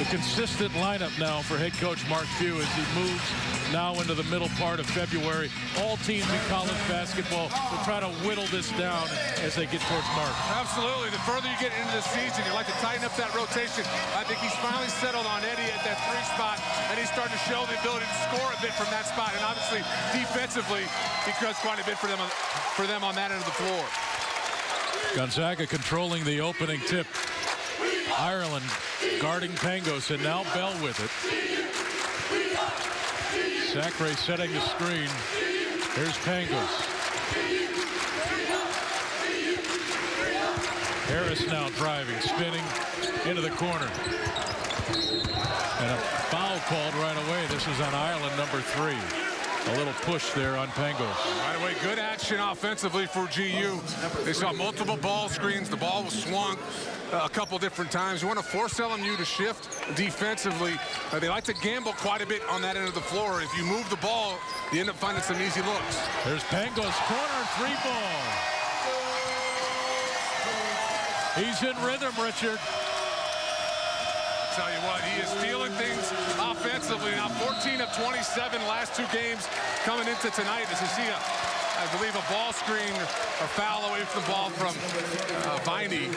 the consistent lineup now for head coach Mark Few as he moves now into the middle part of February. All teams in college basketball will try to whittle this down as they get towards March. Absolutely. The further you get into the season, you like to tighten up that rotation. I think he's finally settled on Eddie at that 3 spot, and he's starting to show the ability to score a bit from that spot. And obviously, defensively, he does quite a bit for them on that end of the floor. Gonzaga controlling the opening tip. Ireland guarding Pangos, and now Bell with it. Sacre setting the screen. Here's Pangos. Harris now driving, spinning into the corner. And a foul called right away. This is on Ireland, number 3. A little push there on Pangos. Right away, good action offensively for GU. They saw multiple ball screens. The ball was swung a couple different times. You want to force LMU to shift defensively. They like to gamble quite a bit on that end of the floor. If you move the ball, you end up finding some easy looks. There's Pangos, corner 3 ball. He's in rhythm, Richard. Tell you what, he is feeling things offensively. Now 14 of 27 last 2 games coming into tonight. As you see, I believe, a ball screen or foul away from the ball from Viney.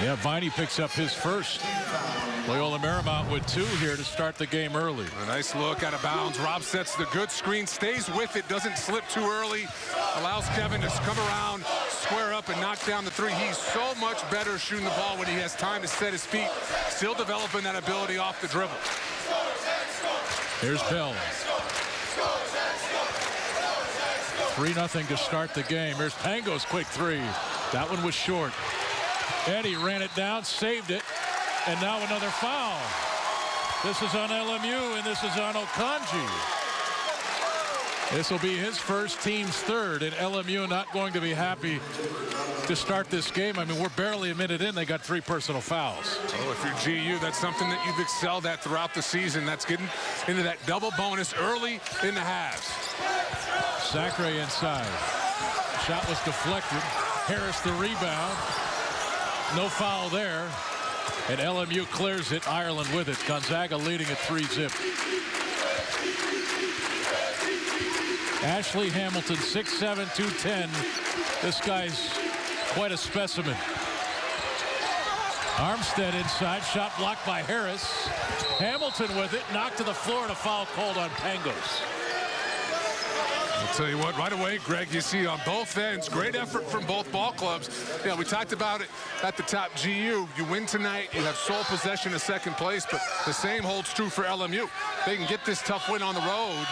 Yeah, Viney picks up his first. Loyola Marymount with 2 here to start the game early. A nice look out of bounds. Rob sets the good screen, stays with it, doesn't slip too early, allows Kevin to come around, square up, and knock down the 3. He's so much better shooting the ball when he has time to set his feet, still developing that ability off the dribble. Here's Bell. 3-0 to start the game. Here's Pangos, quick 3. That one was short. Eddie ran it down, saved it. And now another foul. This is on LMU, and this is on Okanji. This will be his first, team's 3rd, and LMU not going to be happy to start this game. I mean, we're barely a minute in. They got 3 personal fouls. Oh, if you're GU, that's something that you've excelled at throughout the season. That's getting into that double bonus early in the halves. Sacre inside. Shot was deflected. Harris the rebound. No foul there. And LMU clears it. Ireland with it. Gonzaga leading at 3-zip. Ashley Hamilton, 6'7", 210. This guy's quite a specimen. Armstead inside. Shot blocked by Harris. Hamilton with it. Knocked to the floor, and a foul called on Pangos. I'll tell you what, right away, Greg, you see on both ends, great effort from both ball clubs. Yeah, we talked about it at the top. GU, you win tonight, you have sole possession of 2nd place, but the same holds true for LMU. They can get this tough win on the road.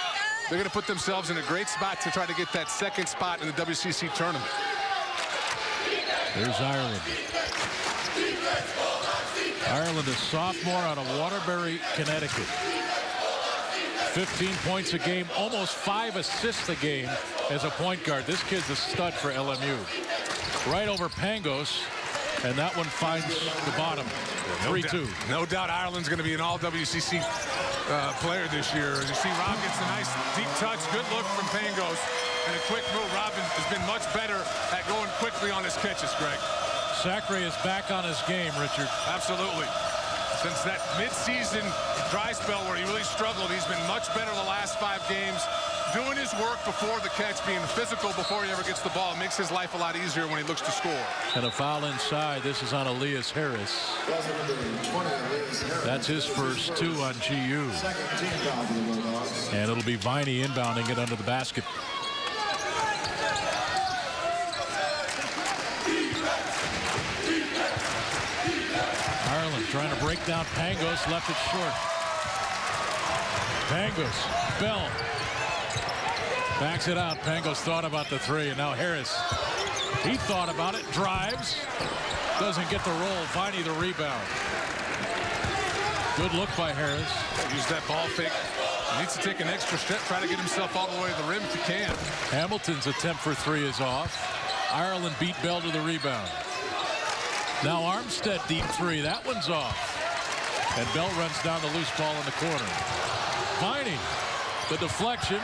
They're going to put themselves in a great spot to try to get that 2nd spot in the WCC tournament. There's Ireland. Ireland, a sophomore out of Waterbury, Connecticut. 15 points a game, almost 5 assists a game as a point guard. This kid's a stud for LMU. Right over Pangos, and that one finds the bottom. 3-2. No doubt Ireland's going to be an all-WCC player this year. You see Rob gets a nice deep touch, good look from Pangos, and a quick move. Rob has been much better at going quickly on his catches, Greg. Sacre is back on his game, Richard. Absolutely. Since that mid-season dry spell where he really struggled, he's been much better the last 5 games, doing his work before the catch, being physical before he ever gets the ball. It makes his life a lot easier when he looks to score. And a foul inside. This is on Elias Harris. That's his first 2 on GU. And it'll be Viney inbounding it under the basket. Ireland trying to break down Pangos, left it short. Pangos, Bell. Backs it out. Pangos thought about the 3, and now Harris. He thought about it, drives. Doesn't get the roll. Viney the rebound. Good look by Harris. Use that ball fake. He needs to take an extra step, try to get himself all the way to the rim if he can. Hamilton's attempt for 3 is off. Ireland beat Bell to the rebound. Now Armstead deep 3. That one's off. And Bell runs down the loose ball in the corner. Viney, the deflection.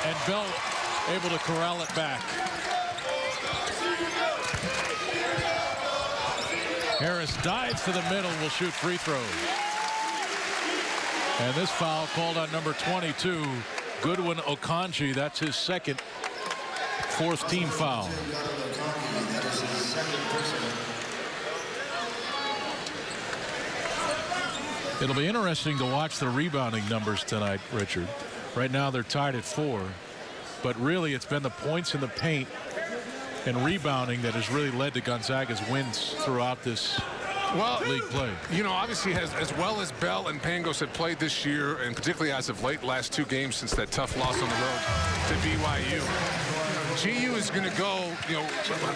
And Bell able to corral it back. Harris dives to the middle, will shoot free throws. And this foul called on number 22, Goodwin Okonji. That's his second, fourth team foul. It'll be interesting to watch the rebounding numbers tonight, Richard. Right now they're tied at 4, but really it's been the points in the paint and rebounding that has really led to Gonzaga's wins throughout this league play. You know, obviously, as well as Bell and Pangos have played this year, and particularly as of late, last 2 games since that tough loss on the road to BYU. GU is going to go, you know,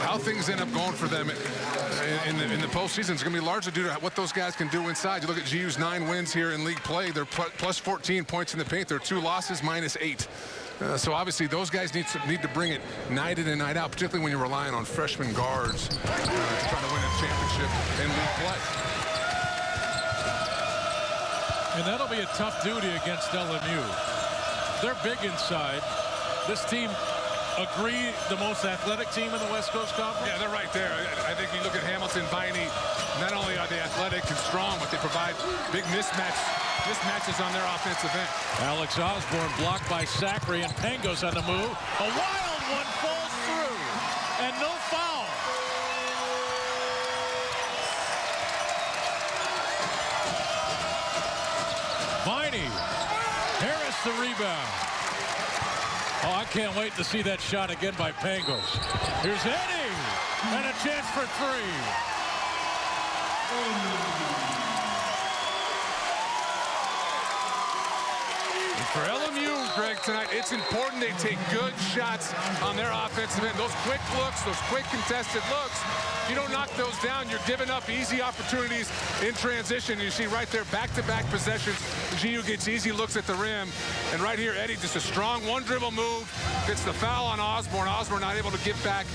how things end up going for them in the postseason is going to be largely due to what those guys can do inside. You look at GU's 9 wins here in league play. They're plus 14 points in the paint. Their 2 losses, minus 8. So obviously those guys need to bring it night in and night out, particularly when you're relying on freshman guards to try to win a championship in league play. And that'll be a tough duty against LMU. They're big inside. This team agree the most athletic team in the West Coast Conference? Yeah, they're right there. I think you look at Hamilton, Viney, not only are they athletic and strong, but they provide big mismatches on their offensive end. Alex Osborne blocked by Zachary, and Pangos on the move. A wild one falls through, and no foul. Viney, Harris the rebound. Oh, I can't wait to see that shot again by Pangos. Here's Eddie, and a chance for 3. For LMU, Greg, tonight, it's important they take good shots on their offensive end. Those quick looks, those quick contested looks, you don't knock those down, you're giving up easy opportunities in transition. You see right there, back-to-back possessions. GU gets easy looks at the rim. And right here, Eddie, just a strong one-dribble move. Gets the foul on Osborne. Osborne not able to get back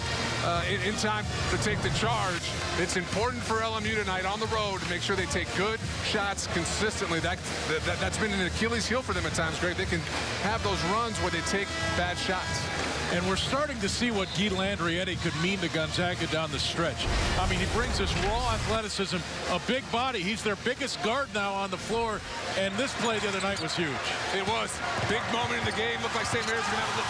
in time to take the charge. It's important for LMU tonight on the road to make sure they take good shots consistently. That's been an Achilles heel for them at times, Greg. They can have those runs where they take bad shots. And we're starting to see what Guy Landry-Eddy could mean to Gonzaga down the stretch. I mean, he brings this raw athleticism, a big body. He's their biggest guard now on the floor, and this play the other night was huge. It was. Big moment in the game. Looked like St. Mary's going to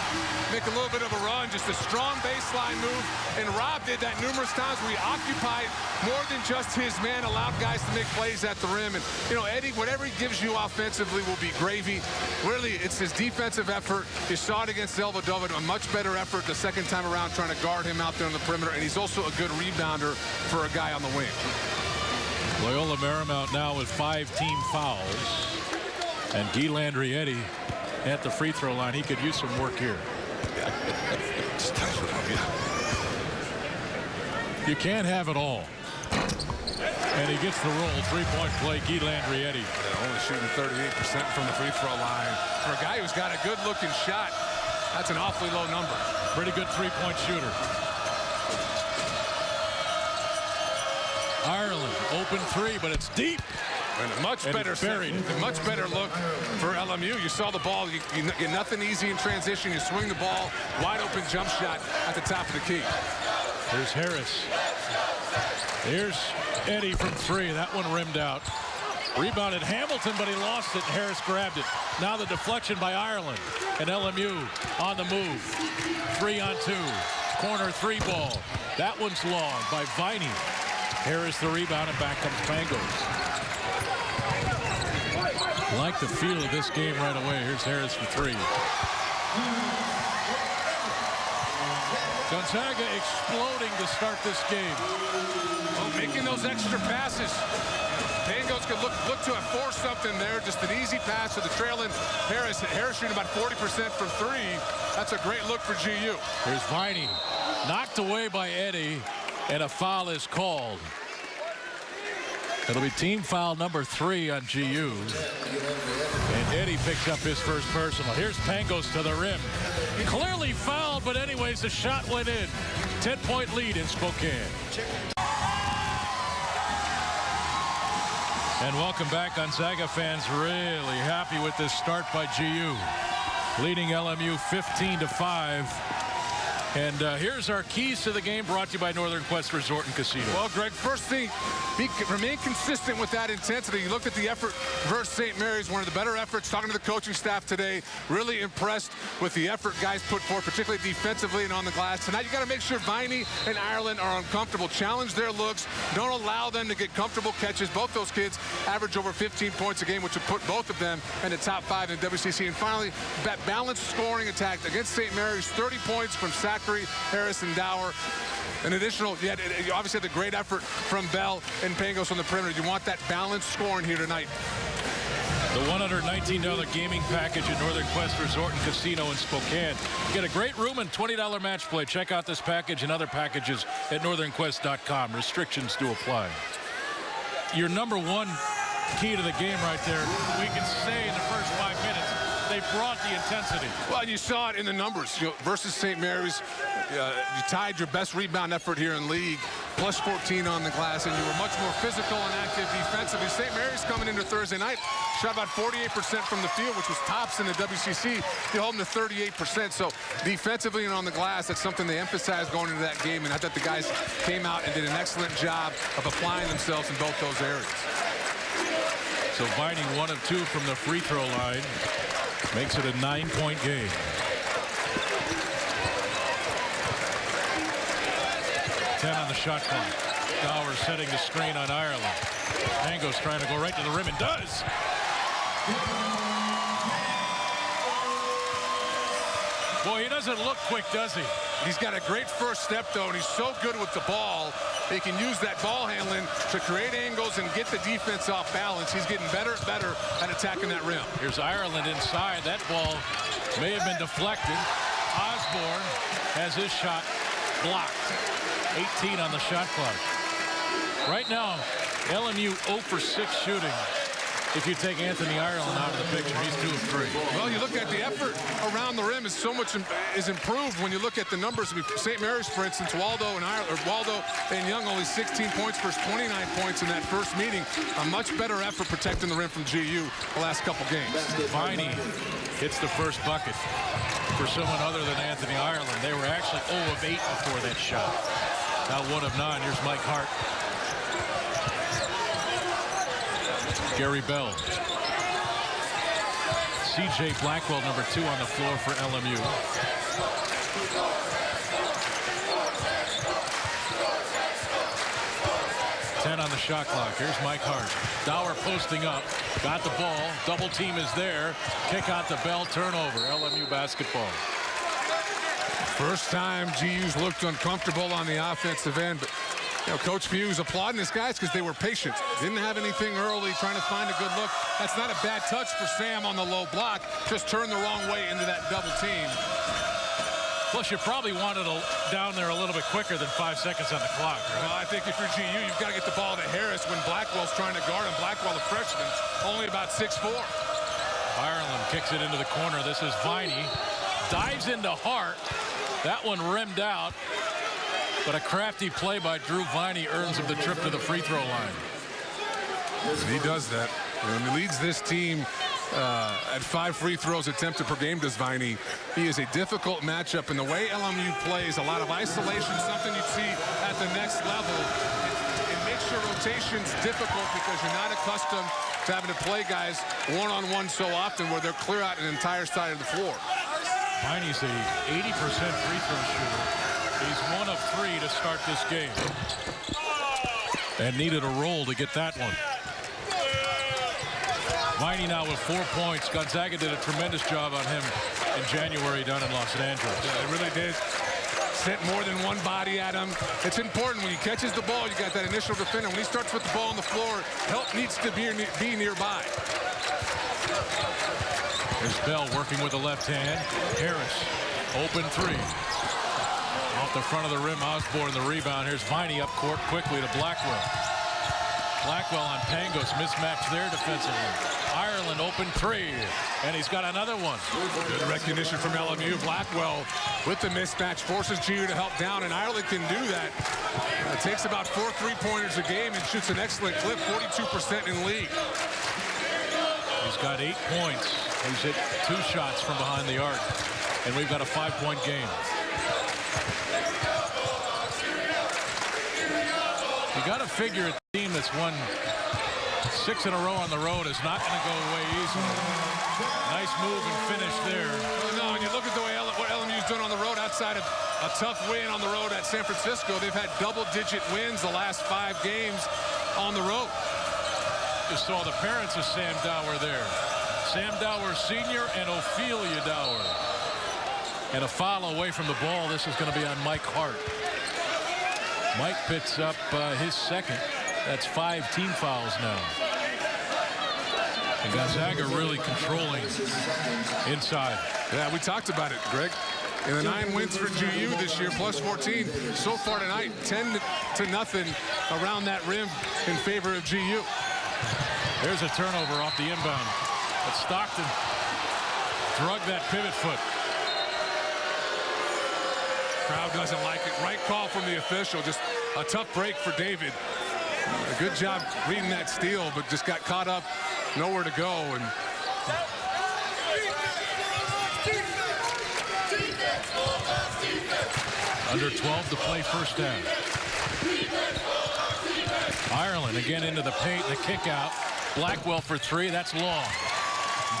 make a little bit of a run. Just a strong baseline move. And Rob did that numerous times where he occupied more than just his man, allowed guys to make plays at the rim. And, you know, Eddie, whatever he gives you offensively will be gravy. Really, it's his defensive effort. You saw it against Elva-Dovid, a much better effort the second time around trying to guard him out there on the perimeter. And he's also a good rebounder for a guy on the wing. Loyola Marymount now with 5 team fouls. And Guy Landry-Eddy at the free throw line. He could use some work here. You can't have it all. And he gets the roll. 3-point play, Guy Landry-Eddy. Yeah, only shooting 38% from the free throw line. For a guy who's got a good-looking shot, that's an awfully low number. Pretty good 3-point shooter. Ireland, open 3, but it's deep. And a much better look for LMU. You saw the ball. You get nothing easy in transition. You swing the ball. Wide open jump shot at the top of the key. Here's Harris. Here's Eddie from 3. That one rimmed out. Rebounded Hamilton, but he lost it. Harris grabbed it. Now the deflection by Ireland. And LMU on the move. 3-on-2. Corner 3 ball. That one's long by Viney. Harris the rebound, and back comes Pangos. Like the feel of this game right away. Here's Harris for 3. Gonzaga exploding to start this game. Oh, making those extra passes. Pangos could look to have forced something there. Just an easy pass to the trailing Harris. Harris shooting about 40% from 3. That's a great look for GU. Here's Viney. Knocked away by Eddie, and a foul is called. It'll be team foul number 3 on GU. And Eddie picks up his first personal. Here's Pangos to the rim. Clearly fouled, but anyways, the shot went in. 10-point lead in Spokane. And welcome back, Gonzaga fans. Really happy with this start by GU. Leading LMU 15-5. And here's our keys to the game, brought to you by Northern Quest Resort and Casino. Well, Greg, first thing, remain consistent with that intensity. You looked at the effort versus St. Mary's, one of the better efforts. Talking to the coaching staff today, really impressed with the effort guys put forth, particularly defensively and on the glass. Tonight, you got to make sure Viney and Ireland are uncomfortable. Challenge their looks. Don't allow them to get comfortable catches. Both those kids average over 15 points a game, which would put both of them in the top 5 in the WCC. And finally, that balanced scoring attack against St. Mary's, 30 points from Zachary, Harris, and Dower. An additional, you obviously had the great effort from Bell and Pangos on the perimeter. You want that balanced scoring here tonight. The $119 gaming package at Northern Quest Resort and Casino in Spokane. You get a great room and $20 match play. Check out this package and other packages at northernquest.com. Restrictions do apply. Your number one key to the game right there, we can say in the first 5 minutes, they brought the intensity. Well, you saw it in the numbers. Versus St. Mary's, you tied your best rebound effort here in league, plus 14 on the glass, and you were much more physical and active defensively. St. Mary's coming into Thursday night, shot about 48% from the field, which was tops in the WCC. You hold them to 38%. So defensively and on the glass, that's something they emphasized going into that game, and I thought the guys came out and did an excellent job of applying themselves in both those areas. So Viney 1 of 2 from the free throw line. Makes it a 9-point game. Ten on the shot clock. Dower setting the screen on Ireland. Pangos trying to go right to the rim and does. Boy, he doesn't look quick, does he? He's got a great first step, though, and he's so good with the ball. He can use that ball handling to create angles and get the defense off balance. He's getting better and better at attacking that rim. Here's Ireland inside. That ball may have been deflected. Osborne has his shot blocked. 18 on the shot clock. Right now, LMU 0 for 6 shooting. If you take Anthony Ireland out of the picture, he's 2 of 3. Well, you look at the effort around the rim is so much is improved when you look at the numbers. St. Mary's, for instance, Waldo and Young only 16 points versus 29 points in that first meeting. A much better effort protecting the rim from GU the last couple games. Viney hits the first bucket for someone other than Anthony Ireland. They were actually 0 of 8 before that shot. Now 1 of 9. Here's Mike Hart. Gary Bell. C.J. Blackwell, number 2 on the floor for LMU. Ten on the shot clock. Here's Mike Hart. Dower posting up. Got the ball. Double team is there. Kick out to Bell. Turnover. LMU basketball. First time GU's looked uncomfortable on the offensive end, but Coach Few's applauding his guys because they were patient. Didn't have anything early, trying to find a good look. That's not a bad touch for Sam on the low block. Just turned the wrong way into that double team. Plus, you probably wanted down there a little bit quicker than 5 seconds on the clock, right? Well, I think if you're GU, you've got to get the ball to Harris when Blackwell's trying to guard him. Blackwell, the freshman, only about 6'4". Ireland kicks it into the corner. This is Viney. Dives into Hart. That one rimmed out. But a crafty play by Drew Viney earns him the trip to the free throw line. And he does that. And he leads this team at 5 free throws attempted per game, does Viney. He is a difficult matchup. And the way LMU plays, a lot of isolation, something you'd see at the next level. It makes your rotations difficult because you're not accustomed to having to play guys one-on-one so often where they'll clear out an entire side of the floor. Viney's a 80% free throw shooter. He's 1 of 3 to start this game. And needed a roll to get that one. Viney now with 4 points. Gonzaga did a tremendous job on him in January down in Los Angeles. Yeah, they really did. Sent more than one body at him. It's important when he catches the ball, you got that initial defender. When he starts with the ball on the floor, help needs to be nearby. There's Bell working with the left hand. Harris, open 3. Off the front of the rim, Osborne the rebound. Here's Viney up court quickly to Blackwell. Blackwell on Pangos, mismatch there defensively. Ireland open 3, and he's got another one. Good recognition from LMU. Blackwell with the mismatch forces GU to help down, and Ireland can do that. It takes about 4 3-pointers a game and shoots an excellent clip, 42% in league. He's got 8 points. He's hit 2 shots from behind the arc, and we've got a 5-point game. You got to figure a team that's won 6 in a row on the road is not going to go away easily. Nice move and finish there. No, and you look at the way what LMU's done on the road outside of a tough win on the road at San Francisco. They've had double-digit wins the last 5 games on the road. Just saw the parents of Sam Dower there. Sam Dower Sr. and Ophelia Dower. And a foul away from the ball. This is going to be on Mike Hart. Mike picks up his second. That's 5 team fouls now. And Gonzaga really controlling inside. Yeah, we talked about it, Greg. In the 9 wins for GU this year, plus 14 so far tonight, 10-0 around that rim in favor of GU. There's a turnover off the inbound. But Stockton drug that pivot foot. Crowd doesn't like it. Right call from the official. Just a tough break for David. A good job reading that steal, but just got caught up, nowhere to go. And under 12 to play first half. Ireland again into the paint, the kick out. Blackwell for 3, that's long.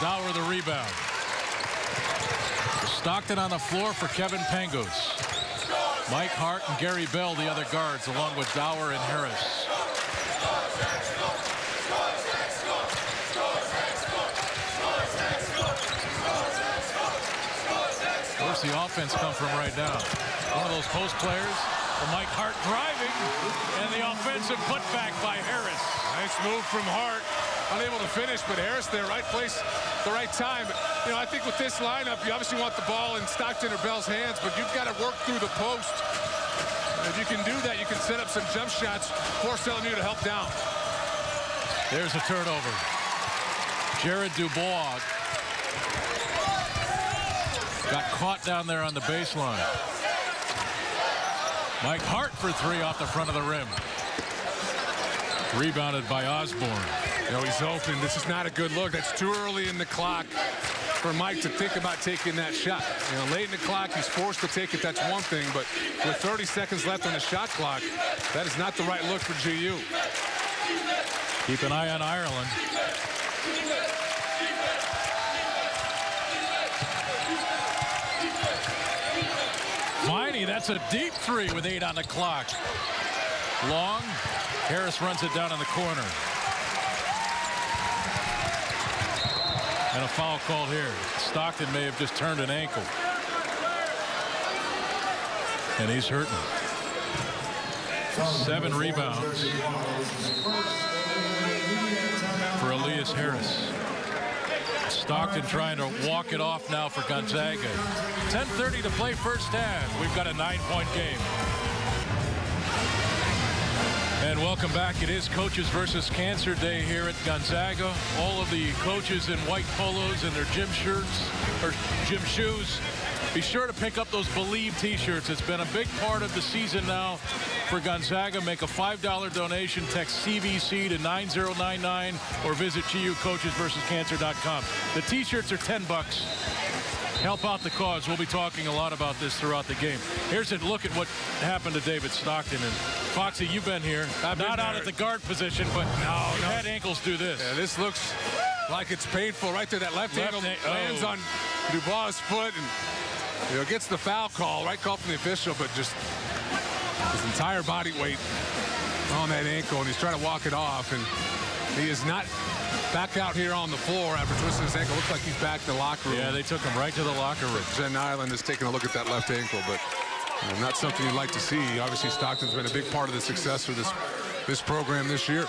Dower the rebound. Stockton on the floor for Kevin Pangos. Mike Hart and Gary Bell, the other guards, along with Dower and Harris. Where's the offense come from right now? One of those post players. Mike Hart driving, and the offensive putback by Harris. Nice move from Hart. Unable to finish, but Harris there, right place, the right time. But, you know, I think with this lineup, you obviously want the ball in Stockton or Bell's hands, but you've got to work through the post. If you can do that, you can set up some jump shots, force LMU to help down. There's a turnover. Jared Dubois got caught down there on the baseline. Mike Hart for 3 off the front of the rim. Rebounded by Osborne. You know, he's open. This is not a good look. That's too early in the clock for Mike to think about taking that shot. You know, late in the clock, he's forced to take it. That's one thing. But with 30 seconds left on the shot clock, that is not the right look for GU. Keep an eye on Ireland. Viney, that's a deep 3 with 8 on the clock. Long. Harris runs it down in the corner. And a foul called here. Stockton may have just turned an ankle. And he's hurting. 7 rebounds for Elias Harris. Stockton trying to walk it off now for Gonzaga. 10:30 to play first half. We've got a 9-point game. And welcome back. It is Coaches versus Cancer Day here at Gonzaga. All of the coaches in white polos and their gym shirts or gym shoes. Be sure to pick up those Believe t-shirts. It's been a big part of the season now for Gonzaga. Make a $5 donation. Text CVC to 9099 or visit GUcoachesversuscancer.com. The t-shirts are $10. Help out the cause. We'll be talking a lot about this throughout the game. Here's a look at what happened to David Stockton. And Foxy, you've been here. Not out at the guard position, but you've had ankles do this. Yeah, this looks like it's painful right there. That left ankle lands on Dubois' foot and gets the foul call. Right call from the official, but just his entire body weight on that ankle, and he's trying to walk it off, and he is not back out here on the floor after twisting his ankle. Looks like he's back to the locker room. Yeah, they took him right to the locker room. Jen Ireland is taking a look at that left ankle, but not something you'd like to see. Obviously, Stockton's been a big part of the success for this program this year.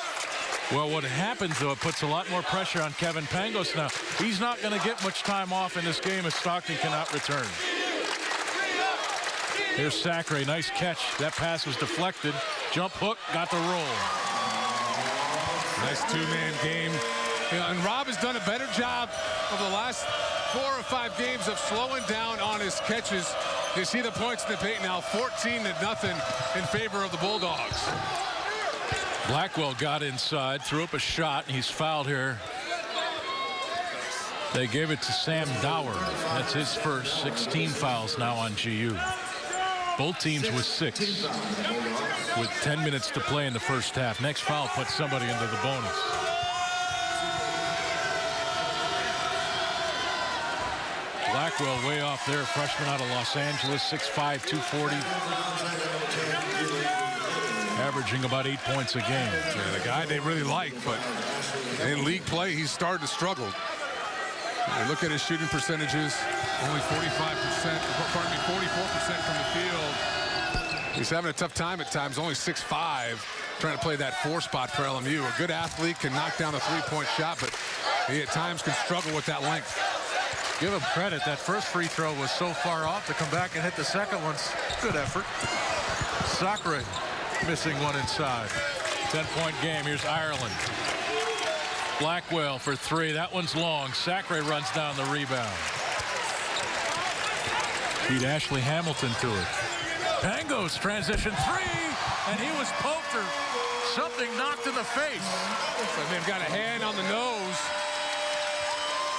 Well, what happens, though, it puts a lot more pressure on Kevin Pangos now. He's not going to get much time off in this game as Stockton cannot return. Here's Sacre. Nice catch. That pass was deflected. Jump hook. Got the roll. Nice two-man game. And Rob has done a better job over the last 4 or 5 games of slowing down on his catches. You see the points in the paint now, 14-0 in favor of the Bulldogs. Blackwell got inside, threw up a shot, and he's fouled here. They gave it to Sam Dower. That's his first. 16 fouls now on GU. Both teams with 6. with 10 minutes to play in the first half. Next foul puts somebody into the bonus. Blackwell way off there, freshman out of Los Angeles, 6'5", 240. Averaging about 8 points a game. Yeah, the guy they really like, but in league play, he's started to struggle. You look at his shooting percentages, only 44% from the field. He's having a tough time at times, only 6'5", trying to play that 4 spot for LMU. A good athlete can knock down a 3-point shot, but he at times can struggle with that length. Give him credit. That first free throw was so far off to come back and hit the second one's good effort. Sacre missing one inside. 10-point game. Here's Ireland. Blackwell for 3. That one's long. Sacre runs down the rebound. Beat Ashley Hamilton to it. Pangos transition 3, and he was poked or something knocked in the face. So they've got a hand on the nose.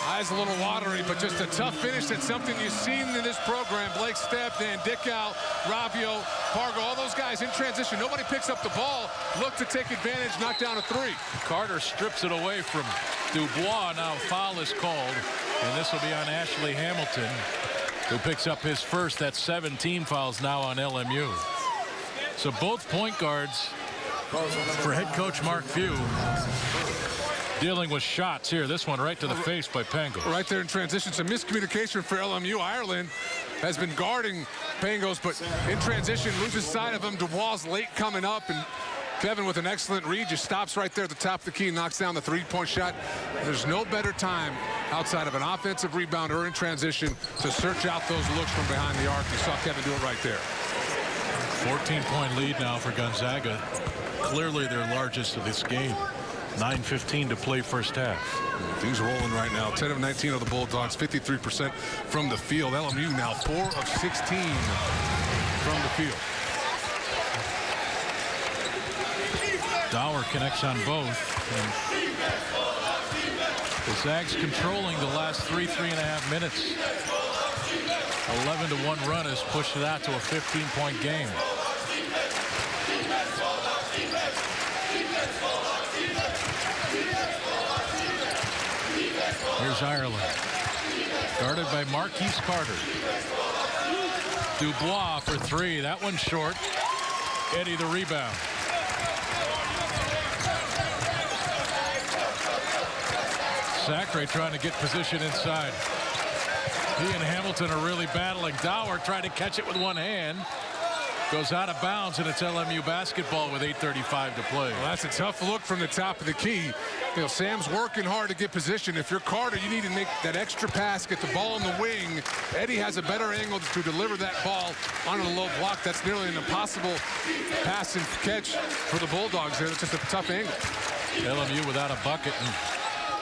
Eyes a little watery, but just a tough finish. That's something you've seen in this program. Blake Stepp, Dan Dickow, Rabbio, Pargo, all those guys in transition. Nobody picks up the ball. Look to take advantage, knock down a 3. Carter strips it away from Dubois. Now foul is called, and this will be on Ashley Hamilton, who picks up his first. That's 17 fouls now on LMU. So both point guards for head coach Mark Few dealing with shots here. This one right to the face by Pangos. Right there in transition. Some miscommunication for LMU. Ireland has been guarding Pangos, but in transition loses sight of him. Dubois late coming up, and Kevin with an excellent read just stops right there at the top of the key and knocks down the 3-point shot. There's no better time outside of an offensive rebound or in transition to search out those looks from behind the arc. You saw Kevin do it right there. 14-point lead now for Gonzaga. Clearly their largest of this game. 9:15 to play first half. Things rolling right now. 10 of 19 of the Bulldogs, 53% from the field. LMU now 4 of 16 from the field. Dower connects on both. And the Zags controlling the last 3.5 minutes. 11-1 run has pushed it out to a 15-point game. Here's Ireland. Guarded by Marquise Carter. Dubois for 3. That one's short. Eddie the rebound. Sacre trying to get position inside. He and Hamilton are really battling. Dower trying to catch it with one hand. Goes out of bounds, and it's LMU basketball with 8:35 to play. Well, that's a tough look from the top of the key. You know, Sam's working hard to get position. If you're Carter, you need to make that extra pass, get the ball in the wing. Eddie has a better angle to deliver that ball onto the low block. That's nearly an impossible pass and catch for the Bulldogs there. It's just a tough angle. LMU without a bucket in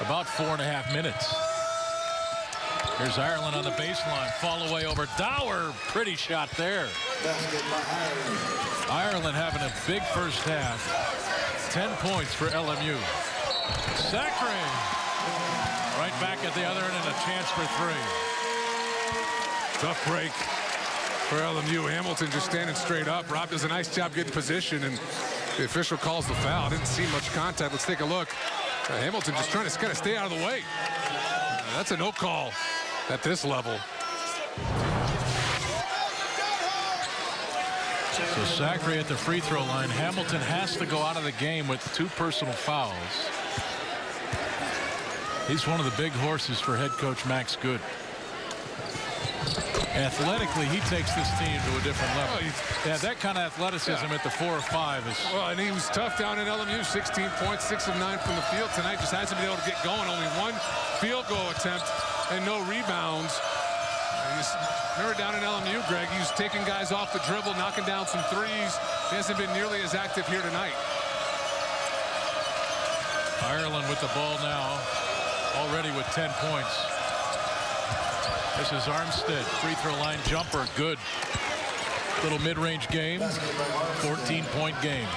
about 4.5 minutes. Here's Ireland on the baseline. Fall away over Dower. Pretty shot there. Ireland having a big first half. 10 points for LMU. Sacre. Right back at the other end and a chance for 3. Tough break for LMU. Hamilton just standing straight up. Rob does a nice job getting position, and the official calls the foul. Didn't see much contact. Let's take a look. Hamilton just trying to kind of stay out of the way. That's a no call at this level. So Sacre at the free throw line. Hamilton has to go out of the game with 2 personal fouls. He's one of the big horses for head coach Max Good. Athletically, he takes this team to a different level. Yeah, that kind of athleticism at the 4 or 5 is. Well, and he was tough down in LMU. 16 points, 6 of 9 from the field tonight. Just hasn't been able to get going. Only 1 field goal attempt and no rebounds. Remember down in LMU, Greg, he was taking guys off the dribble, knocking down some threes. He hasn't been nearly as active here tonight. Ireland with the ball now, already with 10 points. This is Armstead, free throw line jumper, good. Little mid-range game, 14-point game.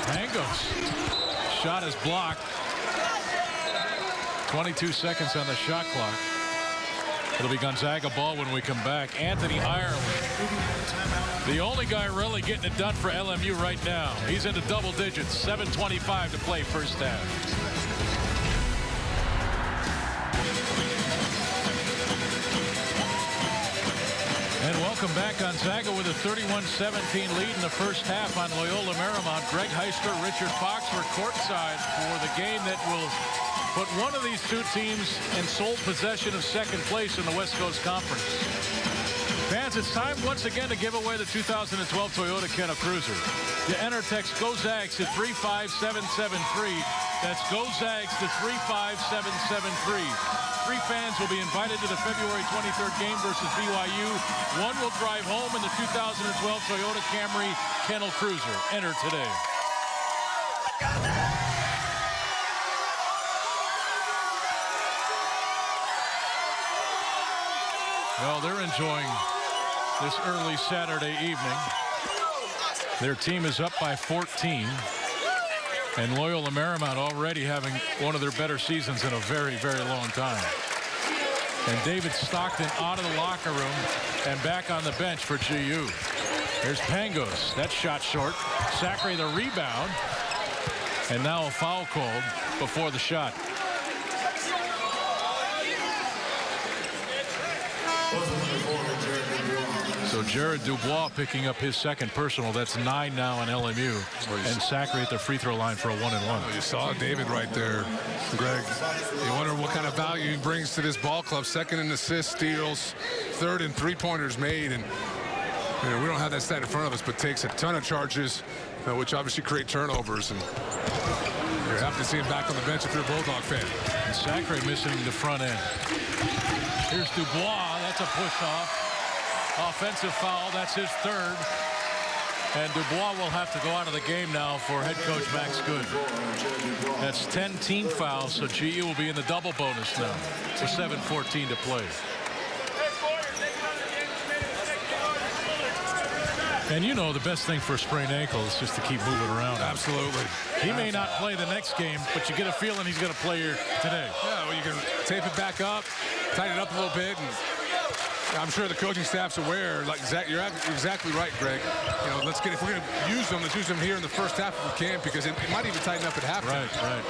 Pangos. Shot is blocked. 22 seconds on the shot clock. It'll be Gonzaga ball when we come back. Anthony Ireland, the only guy really getting it done for LMU right now. He's into double digits. 7:25 to play first half. And welcome back. Gonzaga with a 31-17 lead in the first half on Loyola Marymount. Greg Heisler, Richard Fox were courtside for the game that will put one of these two teams in sole possession of second place in the West Coast Conference. Fans, it's time once again to give away the 2012 Toyota Kenna Cruiser. To enter, text GOZAGS to 35773. That's GOZAGS to 35773. 3 fans will be invited to the February 23rd game versus BYU. 1 will drive home in the 2012 Toyota Camry Kenna Cruiser. Enter today. Well, they're enjoying this early Saturday evening. Their team is up by 14. And Loyola Marymount already having one of their better seasons in a very, very long time. And David Stockton out of the locker room and back on the bench for GU. Here's Pangos. That shot short. Sacre the rebound. And now a foul called before the shot. So Jared Dubois picking up his second personal. That's 9 now on LMU. And Sacre at the free throw line for a 1-and-1. You saw David right there, Greg. You wonder what kind of value he brings to this ball club. Second in assists, steals, third in three-pointers made. And you know, we don't have that stat in front of us, but takes a ton of charges, which obviously create turnovers. And you're happy to see him back on the bench if you're a Bulldog fan. And Sacre missing the front end. Here's Dubois. That's a push-off. Offensive foul. That's his third. And Dubois will have to go out of the game now for head coach Max Good. That's 10 team fouls, so GU will be in the double bonus now with 7:14 to play. And you know the best thing for a sprained ankle is just to keep moving around. Absolutely. He may not play the next game, but you get a feeling he's going to play here today. Yeah, well, you can tape it back up, tighten it up a little bit, and I'm sure the coaching staff's aware. Like you're exactly right, Greg. You know, if we're going to use them, let's use them here in the first half if we can, because it might even tighten up at halftime. Right.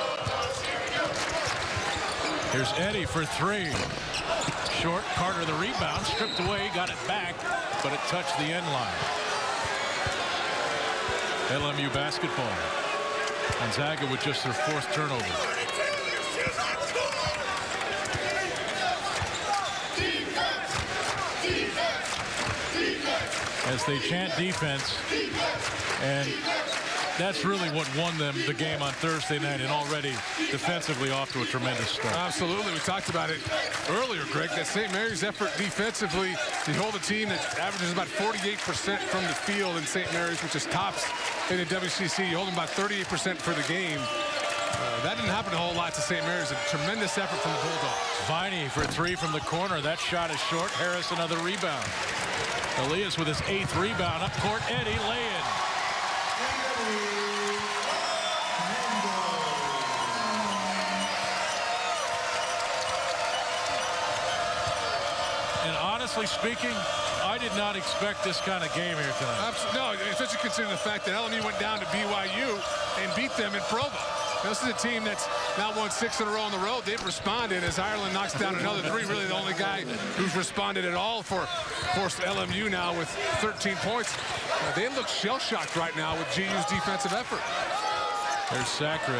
Here's Eddie for 3. Short. Carter the rebound, stripped away, got it back, but it touched the end line. LMU basketball. Gonzaga with just their 4th turnover. As they chant defense, and that's really what won them the game on Thursday night, and already defensively off to a tremendous start. Absolutely. We talked about it earlier, Greg, that St. Mary's effort defensively to hold a team that averages about 48% from the field in St. Mary's, which is tops in the WCC. You hold them about 38% for the game. That didn't happen a whole lot to St. Mary's. A tremendous effort from the Bulldogs. Viney for 3 from the corner. That shot is short. Harris another rebound. Elias with his 8th rebound. Up court, Eddie lay-in. And honestly speaking, I did not expect this kind of game here tonight. No, especially considering the fact that LMU went down to BYU and beat them in Provo. This is a team that's now won 6 in a row on the road. They've responded as Ireland knocks down another 3. Really the only guy who's responded at all for LMU now with 13 points. They look shell-shocked right now with GU's defensive effort. There's Sacre.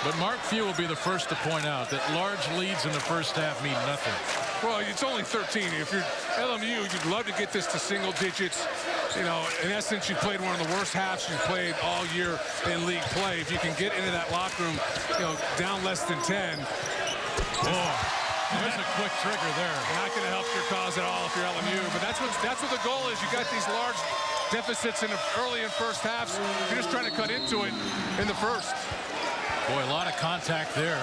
But Mark Few will be the first to point out that large leads in the first half mean nothing. Well, it's only 13. If you're LMU, you'd love to get this to single digits. You know, in essence, you played one of the worst halves you've played all year in league play. If you can get into that locker room, you know, down less than 10. Oh, there's a quick trigger there. Not going to help your cause at all if you're LMU. But that's what the goal is. You got these large deficits early in first halves. You're just trying to cut into it in the first. Boy, a lot of contact there.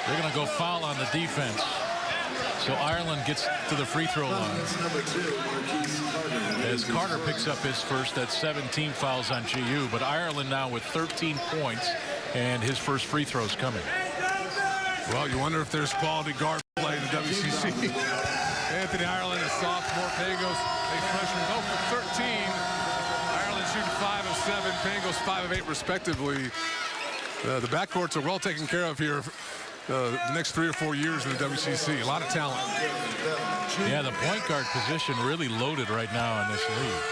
They're going to go foul on the defense. So Ireland gets to the free throw line. As Carter picks up his first, that's 17 fouls on GU. But Ireland now with 13 points, and his first free throws coming. Well, you wonder if there's quality guard play in the WCC. Anthony Ireland, a sophomore. Pangos, a freshman, both for 13. Ireland shooting 5 of 7. Pangos 5 of 8, respectively. The backcourts are well taken care of here the next 3 or 4 years in the WCC. A lot of talent. Yeah, the point guard position really loaded right now in this league.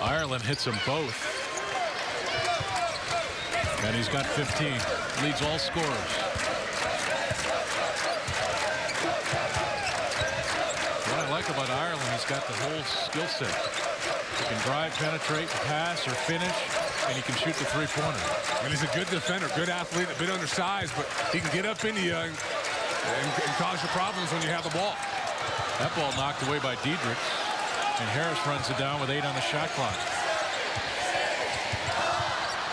Ireland hits them both. And he's got 15. Leads all scorers. What I like about Ireland, he's got the whole skill set. He can drive, penetrate, pass, or finish, and he can shoot the three-pointer. And he's a good defender, good athlete, a bit undersized, but he can get up into you and cause you problems when you have the ball. That ball knocked away by Diedrich. And Harris runs it down with 8 on the shot clock.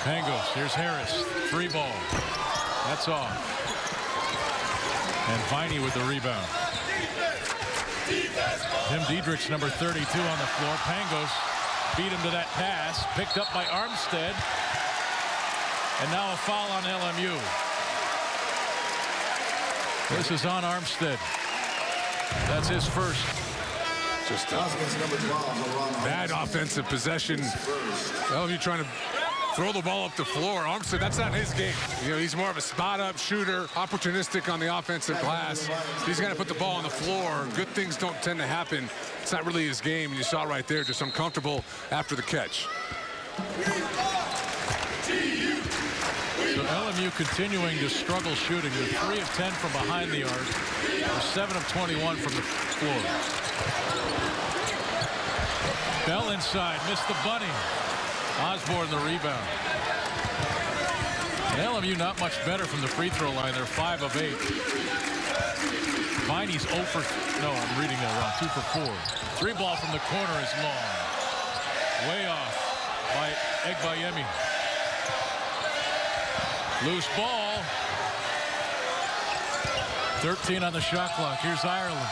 Pangos, here's Harris. 3 ball. That's off. And Viney with the rebound. Tim Diedrich's number 32 on the floor. Pangos beat him to that pass. Picked up by Armstead. And now a foul on LMU. This is on Armstead. That's his first. Just bad offensive possession. LMU trying to throw the ball up the floor. Armstead, that's not his game. You know, he's more of a spot-up shooter, opportunistic on the offensive glass. He's got to put the ball on the floor. Good things don't tend to happen. It's not really his game. You saw right there, just uncomfortable after the catch. So LMU continuing to struggle shooting. They're 3 of 10 from behind the arc. They're 7 of 21 from the floor. Bell inside, missed the bunny. Osborne the rebound. And LMU not much better from the free throw line. They're 5 of 8. Viney's 0 for... No, I'm reading that wrong. 2 for 4. 3 ball from the corner is long. Way off by Egbayemi. Loose ball. 13 on the shot clock. Here's Ireland.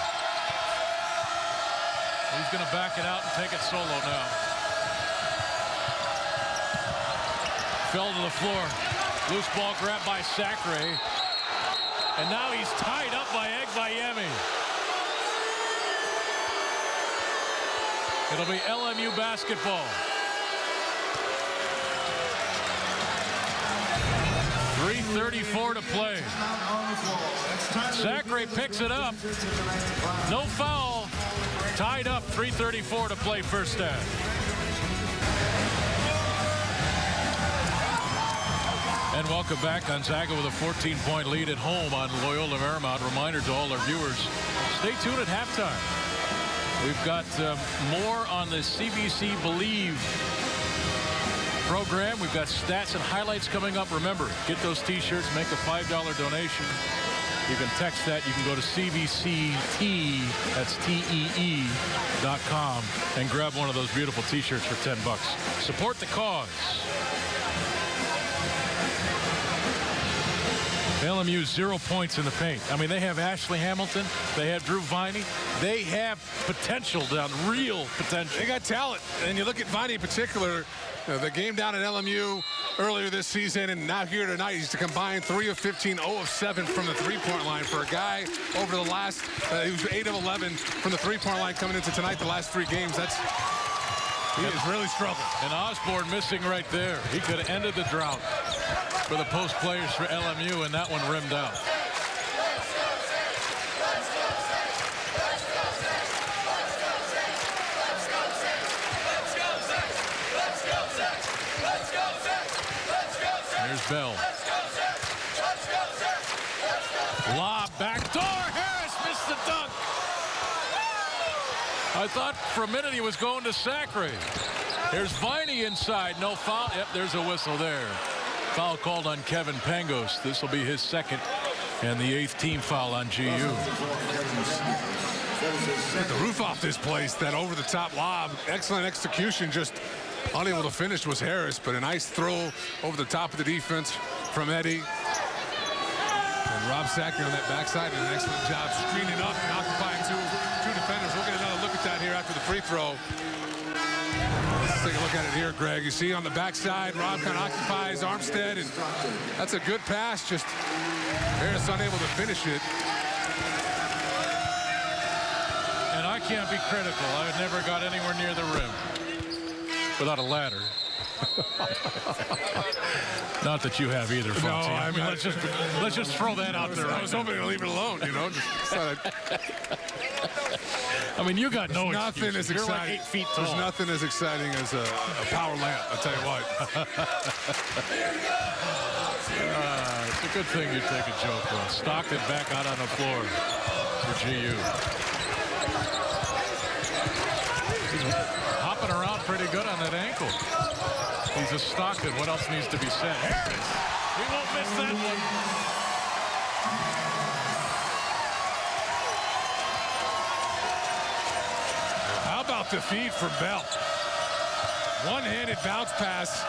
He's going to back it out and take it solo now. Fell to the floor. Loose ball grabbed by Sacre. And now he's tied up by Egbayemi. It'll be LMU basketball. 3:34 to play. Sacre picks it up. No foul. Tied up, 3:34 to play first half. And welcome back. Gonzaga with a 14-point lead at home on Loyola Marymount. Reminder to all our viewers, stay tuned at halftime. We've got more on the CBC Believe program. We've got stats and highlights coming up. Remember, get those T-shirts, make a $5 donation. You can text that. You can go to CBCT, that's TEE.com, and grab one of those beautiful T-shirts for $10. Support the cause. LMU 0 points in the paint. I mean, they have Ashley Hamilton. They have Drew Viney. They have potential down, real potential. They got talent. And you look at Viney in particular, the game down at LMU earlier this season, and now here tonight, he's to combine 3 of 15, 0 of 7 from the three-point line. For a guy over the last, he was 8 of 11 from the three-point line coming into tonight, the last 3 games. He is really struggling. And Osborne missing right there. He could have ended the drought for the post players for LMU, and that one rimmed out. Here's Bell. Lob, backdoor. Harris missed the dunk. I thought for a minute he was going to Sacre. Here's Viney inside. No foul. Yep, there's a whistle there. Foul called on Kevin Pangos. This will be his second and the 8th team foul on GU. Get the roof off this place. That over-the-top lob. Excellent execution. Just unable to finish was Harris, but a nice throw over the top of the defense from Eddie. And Rob Sacre on that backside did an excellent job screening up and occupying two defenders. We'll get another look at that here after the free throw. Let's take a look at it here, Greg. You see on the backside, Rob kind of occupies Armstead, and that's a good pass. Just Harris unable to finish it. And I can't be critical. I never got anywhere near the rim without a ladder. Not that you have either, folks. No, I mean, let's just throw that out there. I was hoping to leave it alone, you know. I mean, you got no nothing as You're exciting. like 8 feet tall. There's nothing as exciting as a power lamp. I'll tell you what. It's a good thing you take a joke, though. Stockton back out on the floor for GU. He's hopping around pretty good on that ankle. He's a Stockton. What else needs to be said? Harris. He won't miss that one. How about the feed from Bell? One-handed bounce pass,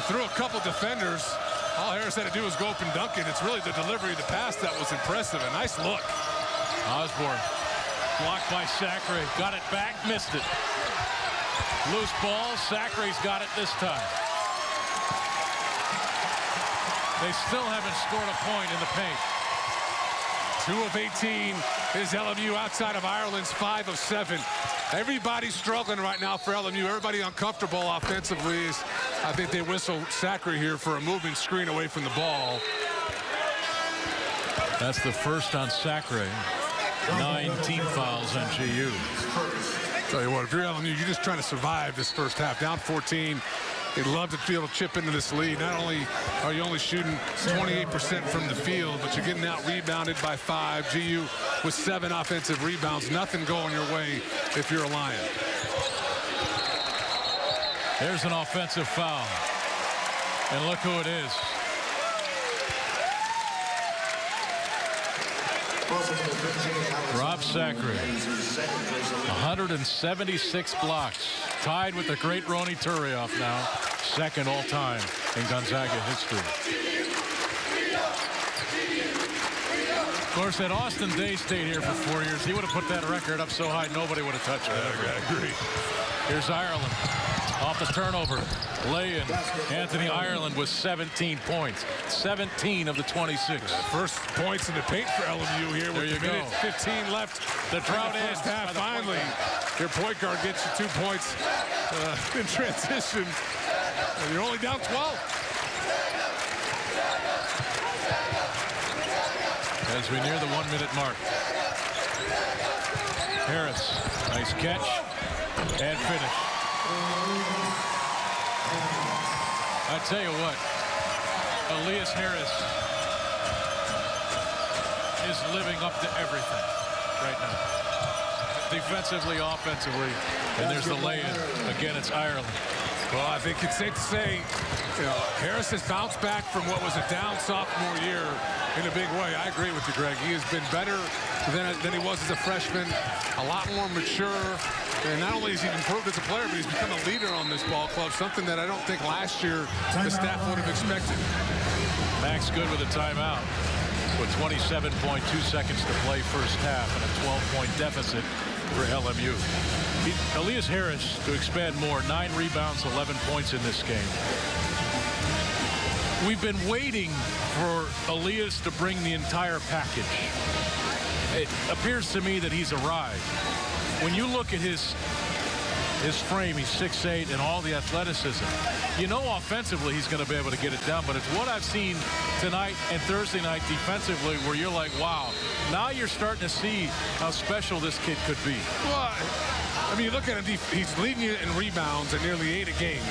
through a couple defenders. All Harris had to do was go up and dunk it. It's really the delivery of the pass that was impressive. A nice look. Osborne blocked by Sacre. Got it back, missed it. Loose ball. Sacre's got it this time. They still haven't scored a point in the paint. 2 of 18 is LMU outside of Ireland's 5 of 7. Everybody's struggling right now for LMU. Everybody uncomfortable offensively. I think they whistle Sacre here for a moving screen away from the ball. That's the first on Sacre. 9 team fouls on GU. Tell you what, if you're LMU, you're just trying to survive this first half. Down 14. They'd love to be able to chip into this lead. Not only are you only shooting 28% from the field, but you're getting out rebounded by 5. GU with 7 offensive rebounds. Nothing going your way if you're a Lion. There's an offensive foul. And look who it is. Rob Sacre. 176 blocks. Tied with the great Ronny Turioff now. Second all time in Gonzaga history. Of course, had Austin Day stayed here for 4 years, he would have put that record up so high nobody would have touched it. I agree. Here's Ireland. Off the turnover. Lay-in. Anthony Ireland with 17 points. 17 of the 26. First points in the paint for LMU here with a minute 15 left. The drought in the first half. Finally, your point guard gets you 2 points in transition. And you're only down 12. As we near the 1-minute mark. Harris. Nice catch. And finish. I tell you what, Elias Harris is living up to everything right now. Defensively, offensively, and there's the lay-in. Again, it's Ireland. Well, I think it's safe to say, Harris has bounced back from what was a down sophomore year in a big way. I agree with you, Greg. He has been better than he was as a freshman, a lot more mature. And not only has he improved as a player, but he's become a leader on this ball club, something that I don't think last year the staff would have expected. Max Good with a timeout with 27.2 seconds to play first half and a 12-point deficit for LMU. Elias Harris, to expand more, 9 rebounds, 11 points in this game. We've been waiting for Elias to bring the entire package. It appears to me that he's arrived. When you look at his frame, he's 6'8", and all the athleticism. You know offensively he's going to be able to get it down, but it's what I've seen tonight and Thursday night defensively where you're like, wow, now you're starting to see how special this kid could be. Well, I mean, you look at him, he's leading you in rebounds at nearly 8 a game.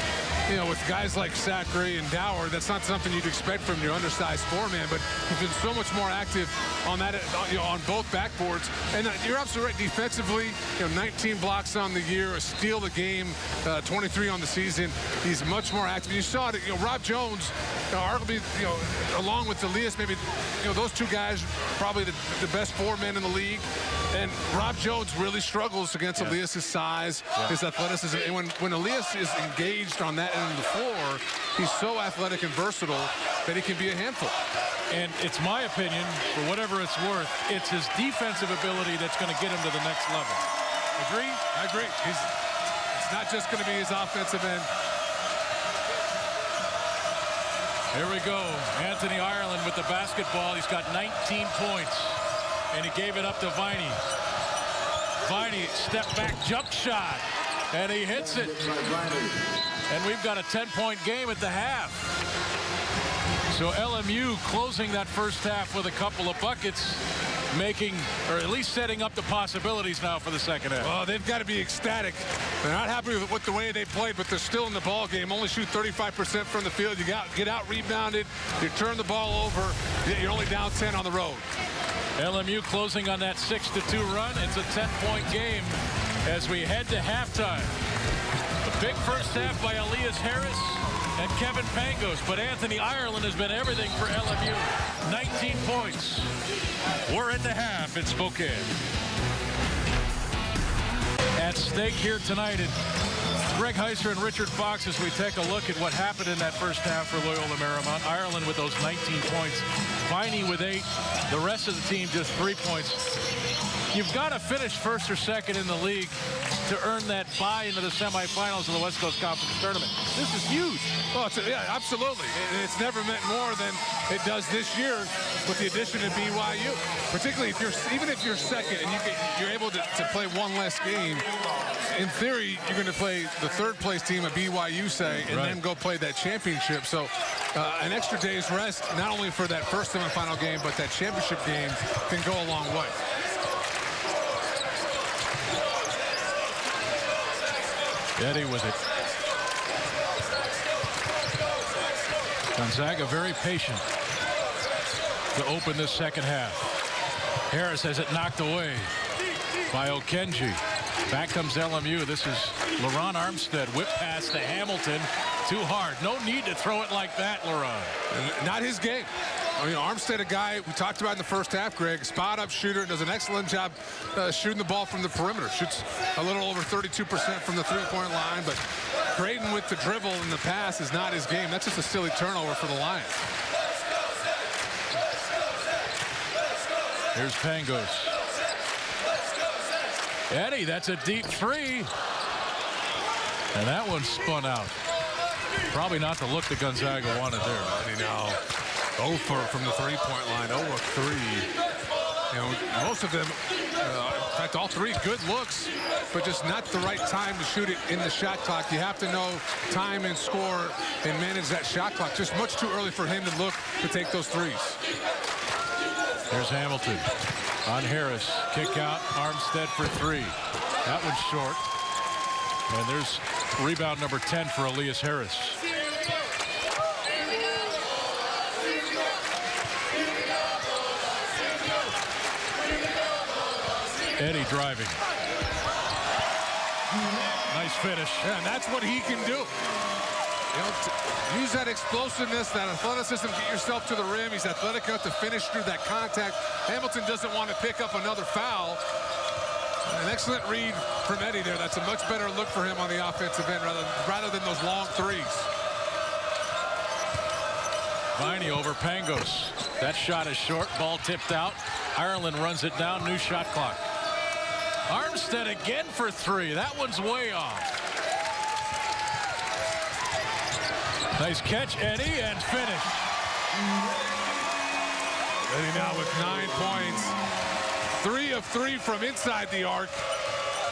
With guys like Sacre and Dower, that's not something you'd expect from your undersized 4-man, but he's been so much more active on that, on both backboards. And you're absolutely right. Defensively, 19 blocks on the year, a steal a game, 23 on the season. He's much more active. You saw it. Rob Jones, arguably, along with Elias, maybe, those 2 guys probably the best 4-men in the league. And Rob Jones really struggles against Elias's size, his athleticism. And when Elias is engaged on that end of the floor, he's so athletic and versatile that he can be a handful. And it's my opinion, for whatever it's worth, it's his defensive ability that's going to get him to the next level. Agree? I agree. It's not just going to be his offensive end. Here we go. Anthony Ireland with the basketball. He's got 19 points. And he gave it up to Viney. Viney, step back jump shot. And he hits it. And we've got a 10-point game at the half. So LMU closing that first half with a couple of buckets, making, or at least setting up the possibilities now for the second half. Well, they've got to be ecstatic. They're not happy with the way they played, but they're still in the ball game. Only shoot 35% from the field. You get out rebounded. You turn the ball over. You're only down 10 on the road. LMU closing on that 6-2 run. It's a 10-point game as we head to halftime. A big first half by Elias Harris and Kevin Pangos, but Anthony Ireland has been everything for LMU. 19 points. We're at the half in Spokane. At stake here tonight, and Greg Heiser and Richard Fox as we take a look at what happened in that first half for Loyola Marymount. Ireland with those 19 points. Viney with 8. The rest of the team just 3 points. You've got to finish first or second in the league to earn that bye into the semifinals of the West Coast Conference Tournament. This is huge. Well, yeah, absolutely. It's never meant more than it does this year with the addition of BYU. Particularly even if you're second and you're able to play one less game. In theory, you're going to play the third place team of BYU, say, and then go play that championship. So an extra day's rest, not only for that first semifinal game, but that championship game can go a long way. Eddie with it. Gonzaga very patient to open this second half. Harris has it knocked away by Okenji. Back comes LMU. This is LaRon Armstead. Whip pass to Hamilton. Too hard. No need to throw it like that, LaRon. Not his game. I mean, Armstead, a guy we talked about in the first half, Greg, spot-up shooter, does an excellent job shooting the ball from the perimeter. Shoots a little over 32% from the three-point line, but Creighton with the dribble and the pass is not his game. That's just a silly turnover for the Lions. Here's Pangos. Eddie, that's a deep three. And that one spun out. Probably not the look that Gonzaga wanted there. You know, 0 from the three-point line, 0 of 3. You know, most of them, in fact, all three good looks, but just not the right time to shoot it in the shot clock. You have to know time and score and manage that shot clock. Just much too early for him to look to take those threes. Here's Hamilton on Harris. Kick out, Armstead for 3. That one's short. And there's rebound number 10 for Elias Harris. Eddie driving. Nice finish. Yeah, and that's what he can do. You know, use that explosiveness, that athleticism, get yourself to the rim. He's athletic enough to finish through that contact. Hamilton doesn't want to pick up another foul. An excellent read from Eddie there. That's a much better look for him on the offensive end rather than those long threes. Viney over Pangos. That shot is short. Ball tipped out. Ireland runs it down. New shot clock. Armstead again for 3. That one's way off. Nice catch, Eddie, and finish. Eddie now with 9 points. 3 of 3 from inside the arc.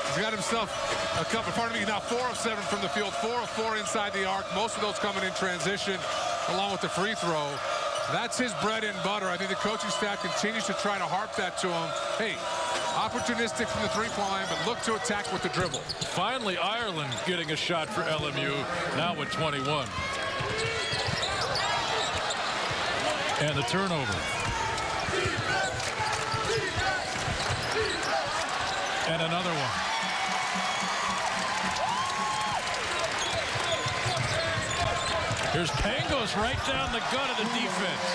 He's got himself a couple, pardon me, now 4 of 7 from the field, 4 of 4 inside the arc. Most of those coming in transition, along with the free throw. That's his bread and butter. I think the coaching staff continues to try to harp that to him. Hey, opportunistic from the three-point line, but look to attack with the dribble. Finally, Ireland getting a shot for LMU, now with 21. And the turnover. And another one. Here's Pangos right down the gut of the defense.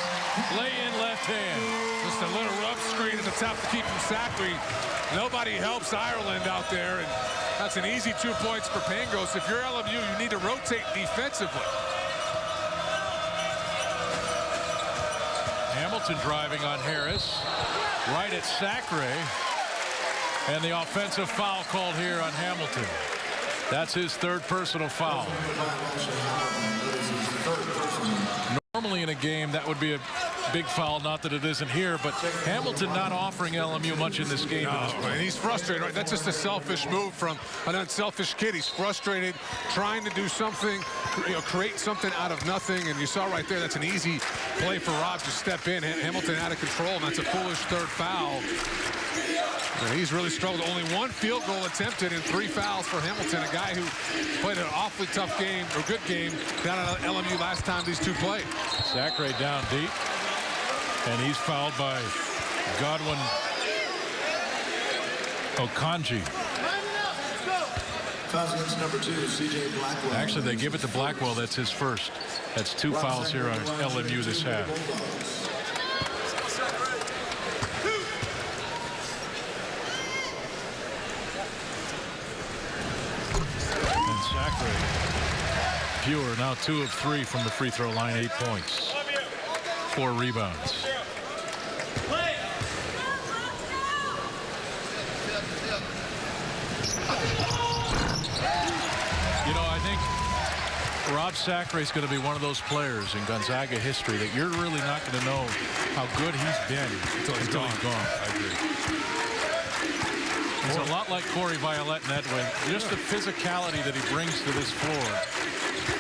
Lay in left hand. Just a little rough screen at the top to keep him sacked. Nobody helps Ireland out there, and that's an easy 2 points for Pangos. If you're LMU, you need to rotate defensively. Hamilton driving on Harris. Right at Sacre. And the offensive foul called here on Hamilton. That's his third personal foul. Normally in a game, that would be a big foul, not that it isn't here, but Hamilton not offering LMU much in this game. And he's frustrated, right? That's just a selfish move from an unselfish kid. He's frustrated, trying to do something, create something out of nothing, and you saw right there, that's an easy play for Rob to step in. Hamilton out of control, and that's a foolish third foul. And he's really struggled. Only one field goal attempted and 3 fouls for Hamilton, a guy who played an awfully tough game, or good game, down at LMU last time these two played. Zachary down deep. And he's fouled by Godwin Okonji. Number 2, CJ Blackwell. Actually, they give it to Blackwell. That's his first. That's 2 fouls here on LMU this half. And Zachary, Pure now 2 of 3 from the free throw line, 8 points. 4 rebounds. You know, I think Rob Zachary is going to be one of those players in Gonzaga history that you're really not going to know how good he's been until he's gone. I agree. He's a lot like Corey Violet and Edwin. Just the physicality that he brings to this floor.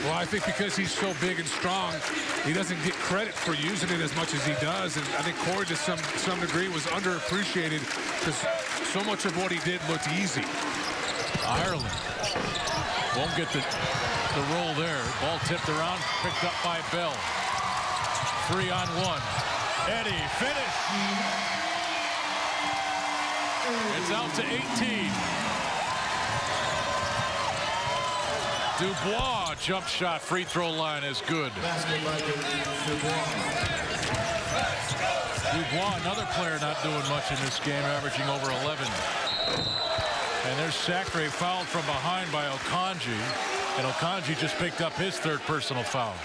Well, I think because he's so big and strong, he doesn't get credit for using it as much as he does. And I think Corey, to some degree, was underappreciated because so much of what he did looked easy. Ireland won't get the roll there. Ball tipped around, picked up by Bell. 3-on-1. Eddie, finish. It's out to 18. Dubois, jump shot, free throw line is good. Dubois, another player not doing much in this game, averaging over 11. And there's Zachary fouled from behind by Okonji. And Okonji just picked up his third personal foul.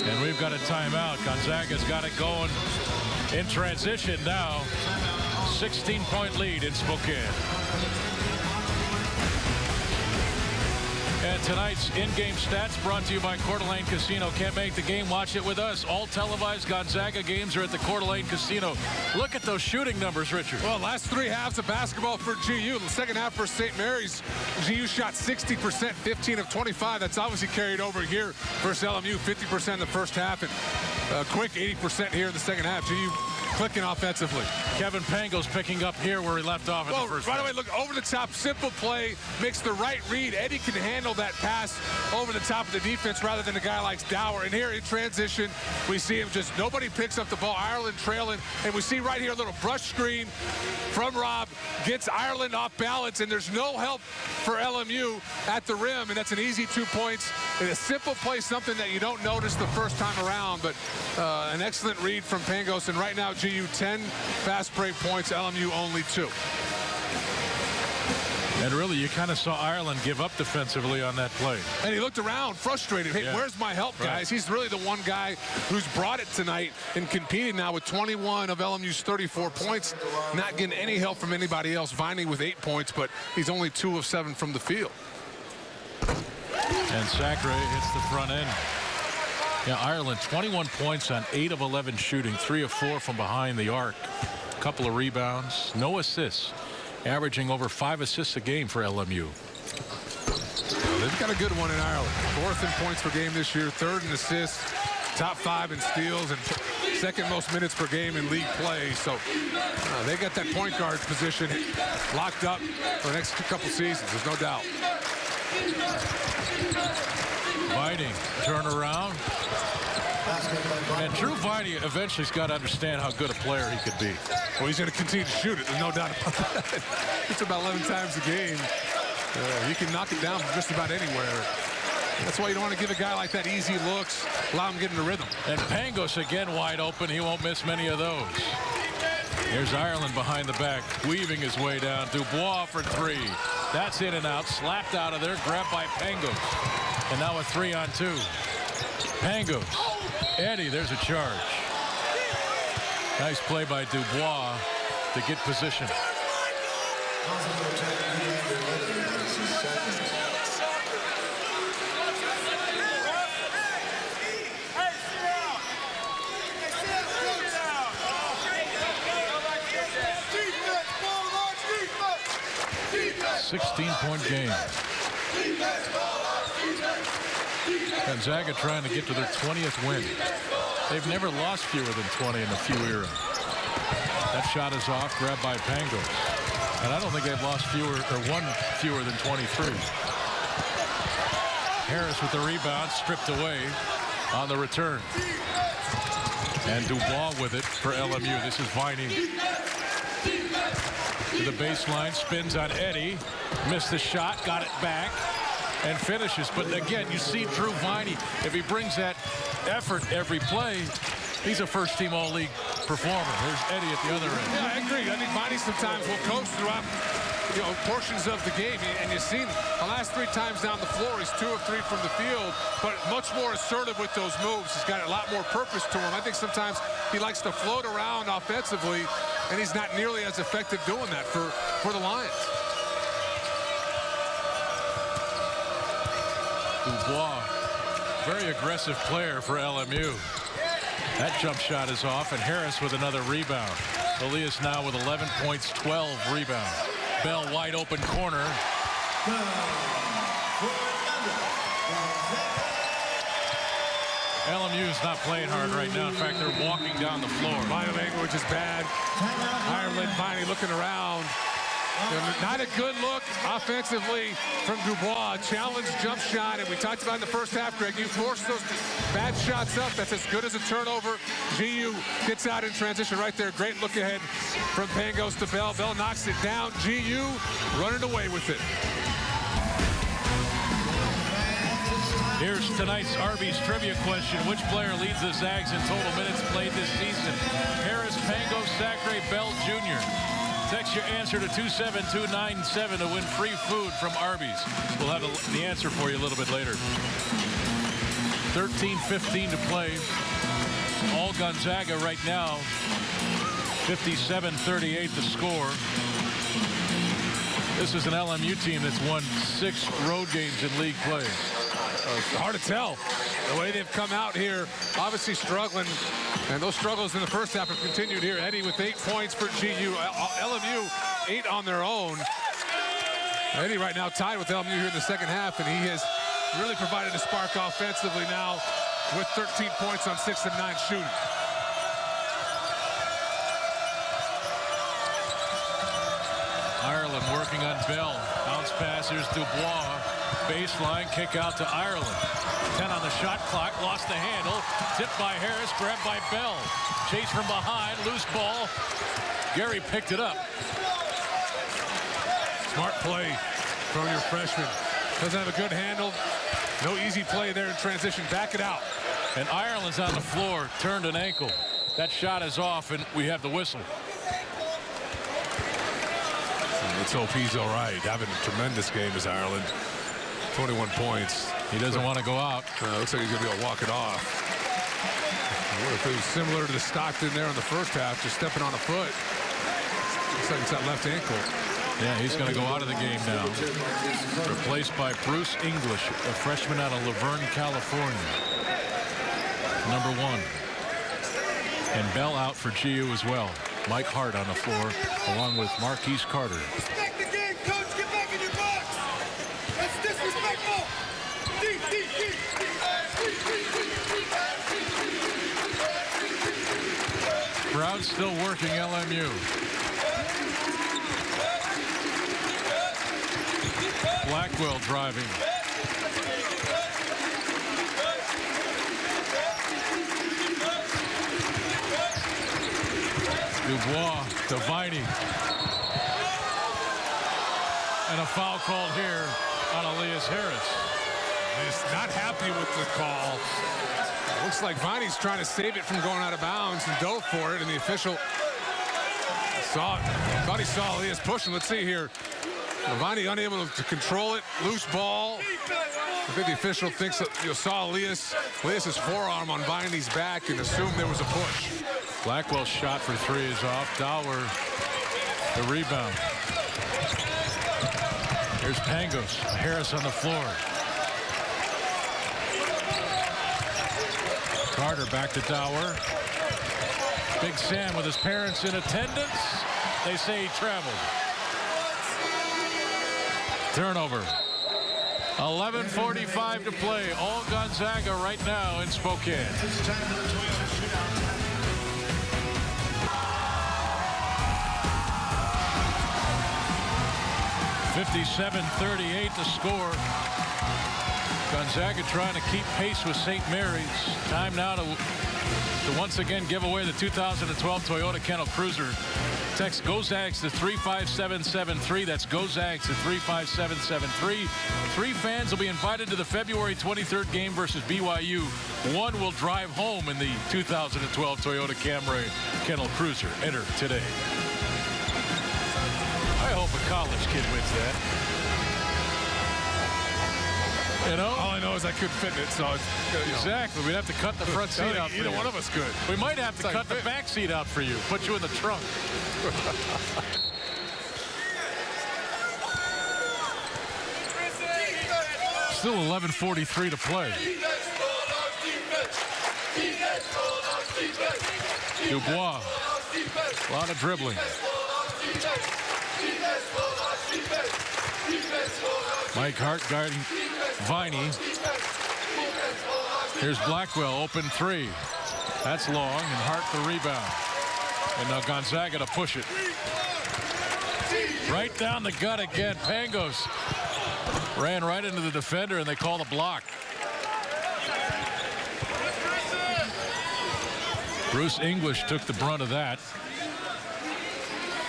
And we've got a timeout. Gonzaga's got it going in transition now. 16-point lead in Spokane. And tonight's in-game stats brought to you by Coeur d'Alene Casino. Can't make the game? Watch it with us. All televised Gonzaga games are at the Coeur d'Alene Casino. Look at those shooting numbers, Richard. Well, last 3 halves of basketball for GU. The second half for St. Mary's, GU shot 60%, 15 of 25. That's obviously carried over here versus LMU, 50% in the first half and quick 80% here in the second half. GU clicking offensively. Kevin Pangos picking up here where he left off in the first right half. away, look over the top, simple play, makes the right read. Eddie can handle that pass over the top of the defense rather than a guy like Dower. And here in transition, we see him just, nobody picks up the ball. Ireland trailing, and we see right here a little brush screen from Rob, gets Ireland off balance, and there's no help for LMU at the rim, and that's an easy 2 points. And a simple play, something that you don't notice the first time around, but an excellent read from Pangos. And right now, GU 10 fast break points, LMU only 2. And really, you kind of saw Ireland give up defensively on that play. And he looked around, frustrated. Hey, where's my help, guys? Right. He's really the one guy who's brought it tonight and competed now with 21 of LMU's 34 points. Not getting any help from anybody else. Viney with 8 points, but he's only 2 of 7 from the field. And Zachary hits the front end. Yeah, Ireland 21 points on 8 of 11 shooting, 3 of 4 from behind the arc. A couple of rebounds, no assists. Averaging over 5 assists a game for LMU. Well, they've got a good one in Ireland. 4th in points per game this year, 3rd in assists, top 5 in steals, and 2nd most minutes per game in league play. So they got that point guard position locked up for the next couple seasons. There's no doubt. Viney, turn around. And Drew Viney eventually has got to understand how good a player he could be. Well, he's going to continue to shoot it. There's no doubt about that. It's about 11 times a game. He can knock it down from just about anywhere. That's why you don't want to give a guy like that easy looks. Allow him to get into rhythm. And Pangos again wide open. He won't miss many of those. Here's Ireland behind the back, weaving his way down. Dubois for 3. That's in and out. Slapped out of there. Grabbed by Pangos. And now a 3-on-2. Pangos. Eddie, there's a charge. Nice play by Dubois to get position. $16-point game. Gonzaga trying to get to their 20th win. They've never lost fewer than 20 in the few era. That shot is off, grabbed by Pangos. And I don't think they've lost one fewer than 23. Harris with the rebound, stripped away on the return. And Dubois with it for LMU. This is Viney. To the baseline, spins on Eddie. Missed the shot, got it back, and finishes. But again, you see Drew Viney, if he brings that effort every play, he's a first-team All-League performer. There's Eddie at the other end. Yeah, I agree. I think Viney sometimes will coast throughout portions of the game, and you've seen the last 3 times down the floor, he's 2 of 3 from the field, but much more assertive with those moves. He's got a lot more purpose to him. I think sometimes he likes to float around offensively, and he's not nearly as effective doing that for the Lions. Dubois, very aggressive player for LMU. That jump shot is off, and Harris with another rebound. Elias now with 11 points, 12 rebounds. Bell wide open corner. LMU is not playing hard right now. In fact, they're walking down the floor. Body language is bad. Ireland finally looking around. Not a good look offensively from Dubois. Challenge jump shot, and we talked about in the first half, Greg, you force those bad shots up. That's as good as a turnover. GU gets out in transition right there. Great look ahead from Pangos to Bell. Bell knocks it down. GU running away with it. Here's tonight's Arby's trivia question. Which player leads the Zags in total minutes played this season? Harris, Pangos, Sacre, Bell Jr. Text your answer to 27297 to win free food from Arby's. We'll have the answer for you a little bit later. 13:15 to play. All Gonzaga right now. 57-38 the score. This is an LMU team that's won 6 road games in league play. It's hard to tell. The way they've come out here, obviously struggling, and those struggles in the first half have continued here. Eddie with 8 points for GU. LMU 8 on their own. Eddie right now tied with LMU here in the second half, and he has really provided a spark offensively now with 13 points on 6 of 9 shooting. Ireland working on Bell. Bounce passers, Dubois. Baseline, kick out to Ireland. 10 on the shot clock, lost the handle. Tipped by Harris, grabbed by Bell. Chase from behind, loose ball. Gary picked it up. Smart play from your freshman. Doesn't have a good handle. No easy play there in transition. Back it out. And Ireland's on the floor, turned an ankle. That shot is off, and we have the whistle. Let's hope he's all right. Having a tremendous game as Ireland. 21 points. He doesn't want to go out. Looks like he's going to be able to walk it off. What if it was similar to the Stockton there in the first half, just stepping on a foot? Looks like it's that left ankle. Yeah, he's going to go out of the game now. Replaced by Bruce English, a freshman out of Laverne, California. Number 1. And Bell out for GU as well. Mike Hart on the floor, along with Marquise Carter. Respect the game, coach. Get back in your box. That's disrespectful. Crowd still working LMU. Blackwell driving. Dubois to Viney. And a foul called here on Elias Harris. He's not happy with the call. Looks like Viney's trying to save it from going out of bounds and dove for it, and the official thought he saw Elias pushing. Let's see here. Viney unable to control it. Loose ball. I think the official thinks that saw Elias's forearm on Viney's back and assumed there was a push. Blackwell's shot for 3 is off. Dower, the rebound. There's Pangos. Harris on the floor. Carter back to Dower. Big Sam with his parents in attendance. They say he traveled. Turnover. 11:45 to play. All Gonzaga right now in Spokane. 57-38 to score. Gonzaga trying to keep pace with St. Mary's. Time now to once again give away the 2012 Toyota Kennel Cruiser. Text GOZAGS to 35773. That's GOZAGS to 35773. 3 fans will be invited to the February 23rd game versus BYU. 1 will drive home in the 2012 Toyota Camry Kennel Cruiser. Enter today. I hope a college kid wins that. You know? All I know is I couldn't fit in it, so it's, exactly. We'd have to cut the front seat out. Either one of us could. We might have to cut the back seat out for you. Put you in the trunk. Still 11:43 to play. Dubois. A lot of dribbling. Mike Hart guarding Viney. Here's Blackwell, open 3. That's long, and Hart the rebound. And now Gonzaga to push it. Right down the gut again. Pangos ran right into the defender, and they call the block. Bruce English took the brunt of that.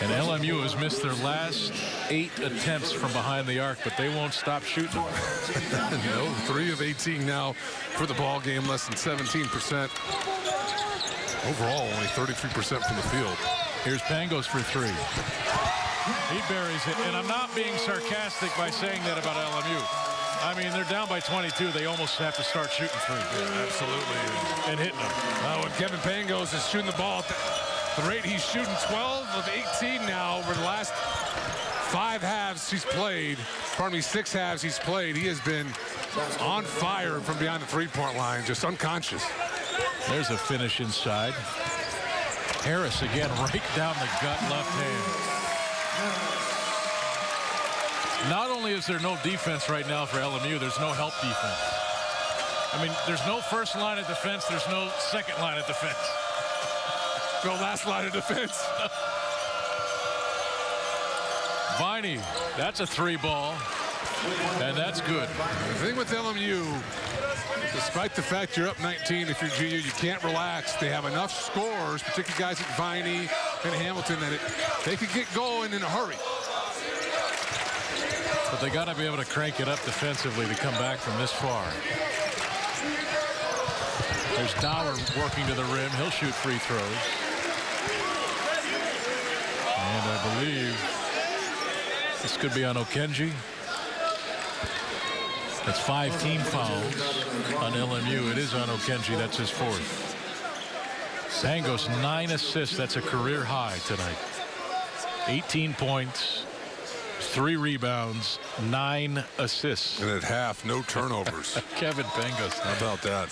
And LMU has missed their last 8 attempts from behind the arc, but they won't stop shooting. No, 3 of 18 now for the ball game, less than 17%. Overall, only 33% from the field. Here's Pangos for 3. He buries it, and I'm not being sarcastic by saying that about LMU. I mean, they're down by 22. They almost have to start shooting 3. Yeah, absolutely. And hitting them. When Kevin Pangos is shooting the ball at the rate he's shooting, 12 of 18 now over the last 5 halves he's played. Pardon me, 6 halves he's played. He has been on fire from behind the three-point line, just unconscious. There's a finish inside. Harris again, right down the gut, left hand. Not only is there no defense right now for LMU, there's no help defense. I mean, there's no first line of defense. There's no second line of defense. No last line of defense. Viney, that's a 3 ball. And that's good. The thing with LMU, despite the fact you're up 19, if you're GU, you can't relax. They have enough scores, particularly guys like Viney and Hamilton, that they could get going in a hurry. But they got to be able to crank it up defensively to come back from this far. There's Dower working to the rim. He'll shoot free throws. And I believe this could be on Okenji. That's 5 team fouls on LMU. It is on Okenji. That's his 4th. Pangos 9 assists. That's a career high tonight. 18 points, 3 rebounds, 9 assists. And at half, no turnovers. Kevin Pangos. How about that?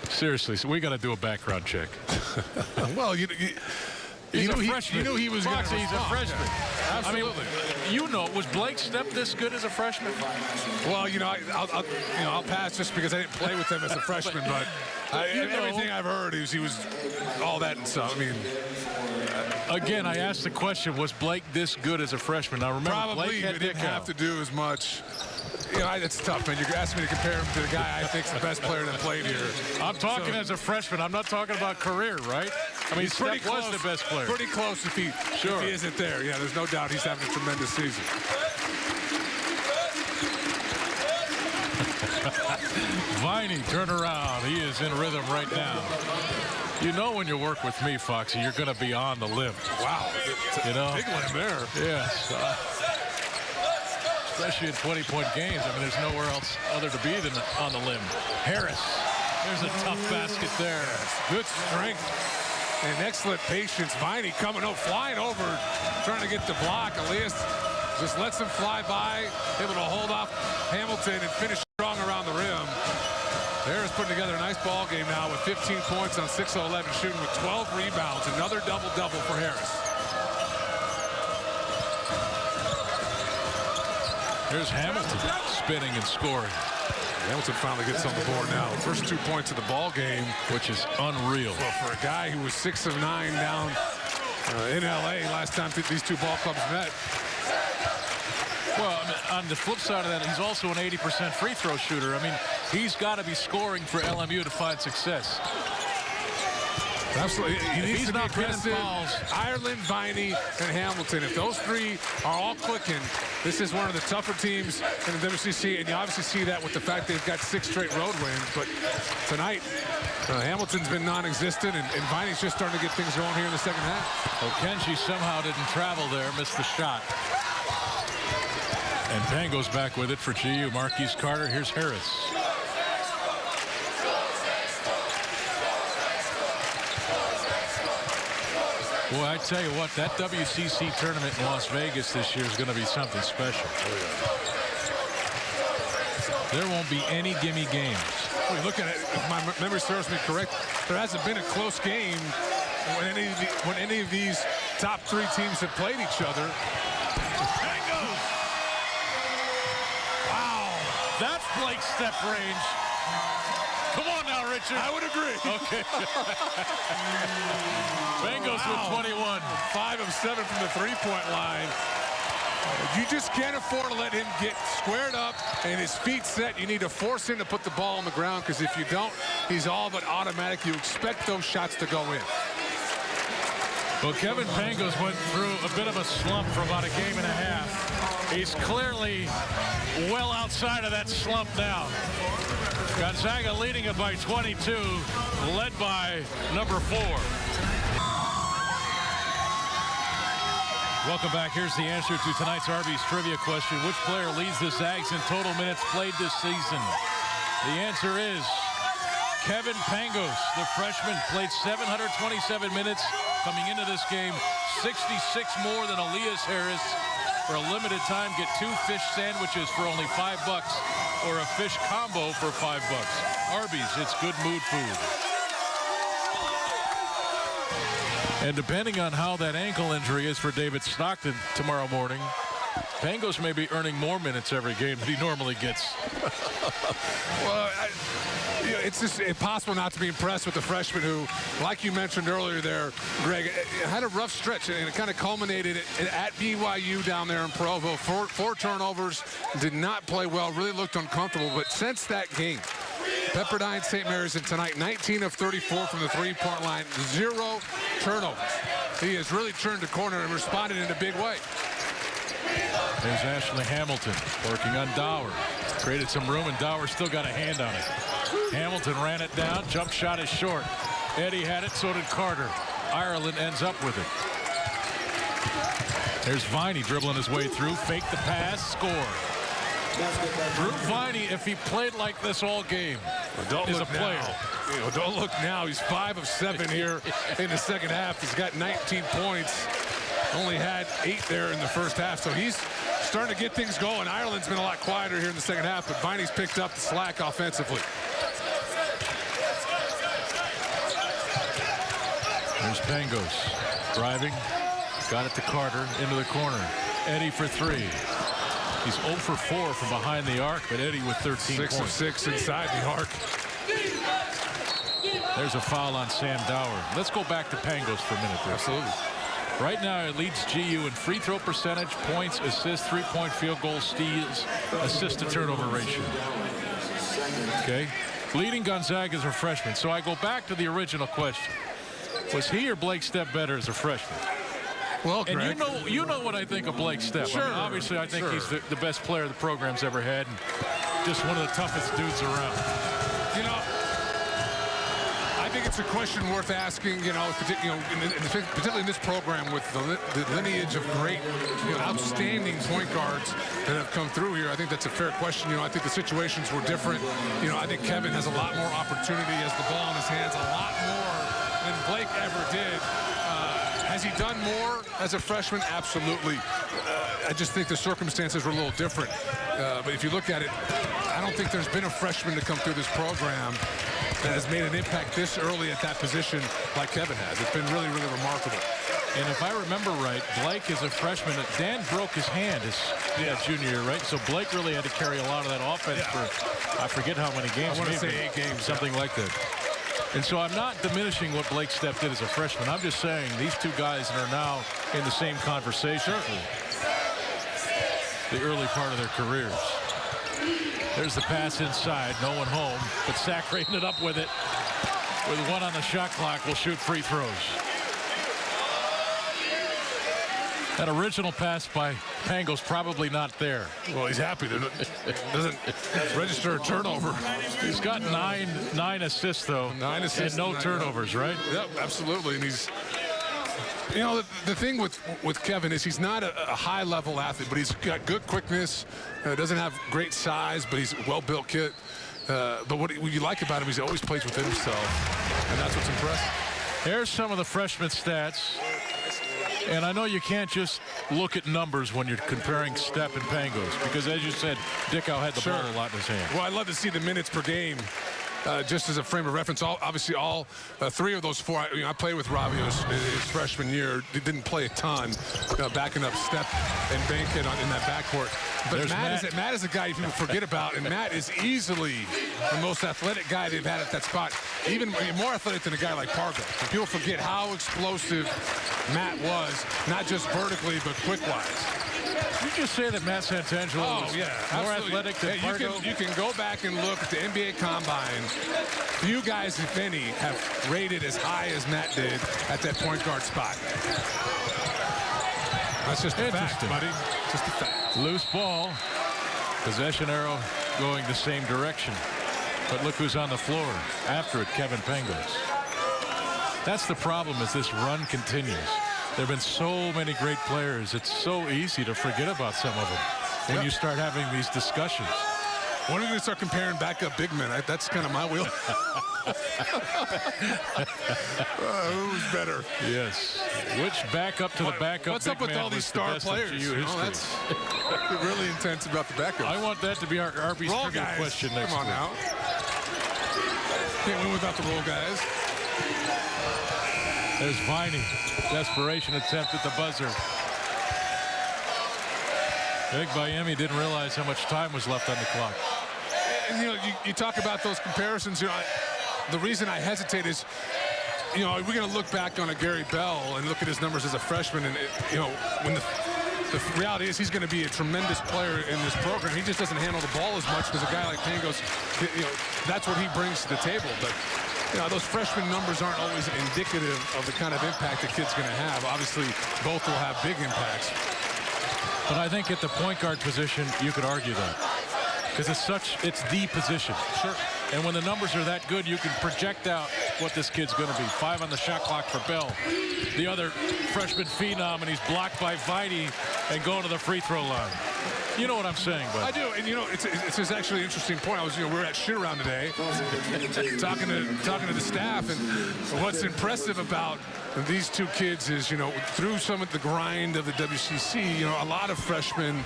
Seriously, so we got to do a background check. Well, you He's knew a freshman. You knew he was going to He's a freshman. Yeah, absolutely. I mean, was Blake Stepp this good as a freshman? Well, I'll pass just because I didn't play with him as a freshman, but everything I've heard is he was all that and stuff. I mean, again, I asked the question: was Blake this good as a freshman? Now remember, probably Blake he didn't have to do as much. It's tough, man. You're asking me to compare him to the guy I think's the best player that played here. I'm talking as a freshman. I'm not talking about career, right? I mean, he's pretty Stepp close. Was the best player. Pretty close if he isn't there. Yeah, there's no doubt he's having a tremendous season. Viney, turn around. He is in rhythm right now. You know when you work with me, Foxy, you're going to be on the limb. Wow. You know? Big limb there. Yes. Especially in 20-point games. I mean, there's nowhere else other to be than on the limb. Harris. There's a tough basket there. Good strength. and excellent patience. Viney coming over, flying over, trying to get the block. Elias just lets him fly by, able to hold off Hamilton and finish strong around the rim. Harris putting together a nice ball game now with 15 points on 6 of 11 shooting with 12 rebounds. Another double-double for Harris. Here's Hamilton spinning and scoring. Hamilton finally gets on the board now. First 2 points of the ball game, which is unreal. Well, for a guy who was 6 of 9 down in LA last time these two ball clubs met. Well, I mean, on the flip side of that, he's also an 80% free throw shooter. I mean, he's got to be scoring for LMU to find success. Absolutely. He needs to be not aggressive. fouls. Ireland, Viney, and Hamilton. If those three are all clicking, this is one of the tougher teams in the WCC, and you obviously see that with the fact they've got 6 straight road wins. But tonight, Hamilton's been non-existent, and Viney's just starting to get things going here in the second half. Okenji somehow didn't travel there, missed the shot. And Pango's back with it for GU. Marquise Carter, here's Harris. Boy, I tell you what, that WCC tournament in Las Vegas this year is going to be something special. There won't be any gimme games. Well, you look at it, if my memory serves me correct, there hasn't been a close game when any of these top 3 teams have played each other. Wow, that's Blake's step range. Come on now, Richard. I would agree. Okay. Bengals with 21. 5 of 7 from the three-point line. You just can't afford to let him get squared up and his feet set. You need to force him to put the ball on the ground, because if you don't, he's all but automatic. You expect those shots to go in. Well, Kevin Pangos went through a bit of a slump for about a game and a half. He's clearly well outside of that slump now. Gonzaga leading it by 22, led by number 4. Welcome back. Here's the answer to tonight's Arby's trivia question. Which player leads the Zags in total minutes played this season? The answer is Kevin Pangos. The freshman played 727 minutes coming into this game, 66 more than Elias Harris. For a limited time, get 2 fish sandwiches for only $5 or a fish combo for $5. Arby's, it's good mood food. And depending on how that ankle injury is for David Stockton tomorrow morning, Pangos may be earning more minutes every game than he normally gets. Well, it's just impossible not to be impressed with the freshman who, like you mentioned earlier there, Greg, had a rough stretch, and it kind of culminated at BYU down there in Provo. 4 turnovers, did not play well, really looked uncomfortable. But since that game, Pepperdine, St. Mary's, and tonight, 19 of 34 from the three-point line, 0 turnovers. He has really turned the corner and responded in a big way. There's Ashley Hamilton working on Dower. Created some room, and Dower still got a hand on it. Hamilton ran it down. Jump shot is short. Eddie had it, so did Carter. Ireland ends up with it. There's Viney dribbling his way through. Fake the pass, score. Drew Viney, if he played like this all game, is a player. Don't look now. He's 5 of 7 here in the second half. He's got 19 points. Only had 8 there in the first half, so he's starting to get things going. Ireland's been a lot quieter here in the second half, but Viney's picked up the slack offensively. There's Pangos driving, got it to Carter into the corner. Eddie for 3. He's 0 for 4 from behind the arc, but Eddie with 13 points. 6 of 6 inside the arc. There's a foul on Sam Dower. Let's go back to Pangos for a minute there. Absolutely. Right now, it leads GU in free throw percentage, points, assists, 3-point field goal, steals, assist to turnover ratio. Okay. Leading Gonzaga as a freshman. So I go back to the original question. Was he or Blake Stepp better as a freshman? Well, and Greg, you know what I think of Blake Stepp. Sure. I mean, obviously, I think he's the best player the program's ever had, and just one of the toughest dudes around. You know, I think it's a question worth asking, particularly in this program with the lineage of great, outstanding point guards that have come through here. I think that's a fair question. I think the situations were different. I think Kevin has a lot more opportunity, has the ball in his hands, a lot more than Blake ever did. Has he done more as a freshman? Absolutely. I just think the circumstances were a little different. But if you look at it, I don't think there's been a freshman to come through this program that has made an impact this early at that position like Kevin has. It's been really, really remarkable. And if I remember right, Blake is a freshman. Dan broke his hand his junior year, right? So Blake really had to carry a lot of that offense for, I forget how many games. I want to say 8 games. Something like that. And so I'm not diminishing what Blake Stepp did as a freshman. I'm just saying these two guys are now in the same conversation for the early part of their careers. There's the pass inside. No one home. But Sack rating it up with it. With 1 on the shot clock, will shoot free throws. That original pass by Pango's probably not there. Well, he's happy that it doesn't register a turnover. He's got nine assists, though. 9 assists. And no turnovers, right? Yep, absolutely. And he's, you know, the thing with Kevin is he's not a high-level athlete, but he's got good quickness. Doesn't have great size, but he's a well-built kid. But what you like about him, he's always plays within himself, and that's what's impressive. Here's some of the freshman stats. And I know you can't just look at numbers when you're comparing Stepp and Pangos, because as you said, Dickow had the ball a lot in his hand. Well, I'd love to see the minutes per game. Just as a frame of reference, obviously all 3 of those 4. I played with Robbie his freshman year. He didn't play a ton, backing up Stepp and Bankhead in that backcourt. But Matt is a guy people forget about, and Matt is easily the most athletic guy they've had at that spot. Even more athletic than a guy like Pargo. And people forget how explosive Matt was, not just vertically, but quick-wise. Did you just say that Matt Santangelo was more athletic than Pargo? You can go back and look at the NBA Combine. Few guys, if any, have rated as high as Matt did at that point guard spot. That's just a fact, buddy. Just a fact. Loose ball. Possession arrow going the same direction. But look who's on the floor. After it, Kevin Pangos. That's the problem as this run continues. There have been so many great players. It's so easy to forget about some of them when you start having these discussions. When are we going to start comparing backup big men? That's kind of my wheel. Who's better? Yes. Which backup to the backup? What's up with all these star players? That's really intense about the backup. I want that to be our RB's trivia question next week. Come on now. Can't win without the roll guys. There's Viney. Desperation attempt at the buzzer. Big Miami didn't realize how much time was left on the clock. And, you know, you talk about those comparisons. You know, the reason I hesitate is, you know, we're going to look back on a Gary Bell and look at his numbers as a freshman. And, you know, when the reality is he's going to be a tremendous player in this program. He just doesn't handle the ball as much because a guy like Pangos, you know, that's what he brings to the table. But, you know, those freshman numbers aren't always indicative of the kind of impact the kid's going to have. Obviously, both will have big impacts. But I think at the point guard position, you could argue that. Because it's the position. Sure. And when the numbers are that good, you can project out what this kid's going to be. 5 on the shot clock for Bell. The other freshman phenom, and he's blocked by Viney and going to the free throw line. You know what I'm saying, bud. I do, and you know, it's actually an interesting point. We were at shoot around today, talking to the staff, and what's impressive about these two kids is, you know, through some of the grind of the WCC, you know, a lot of freshmen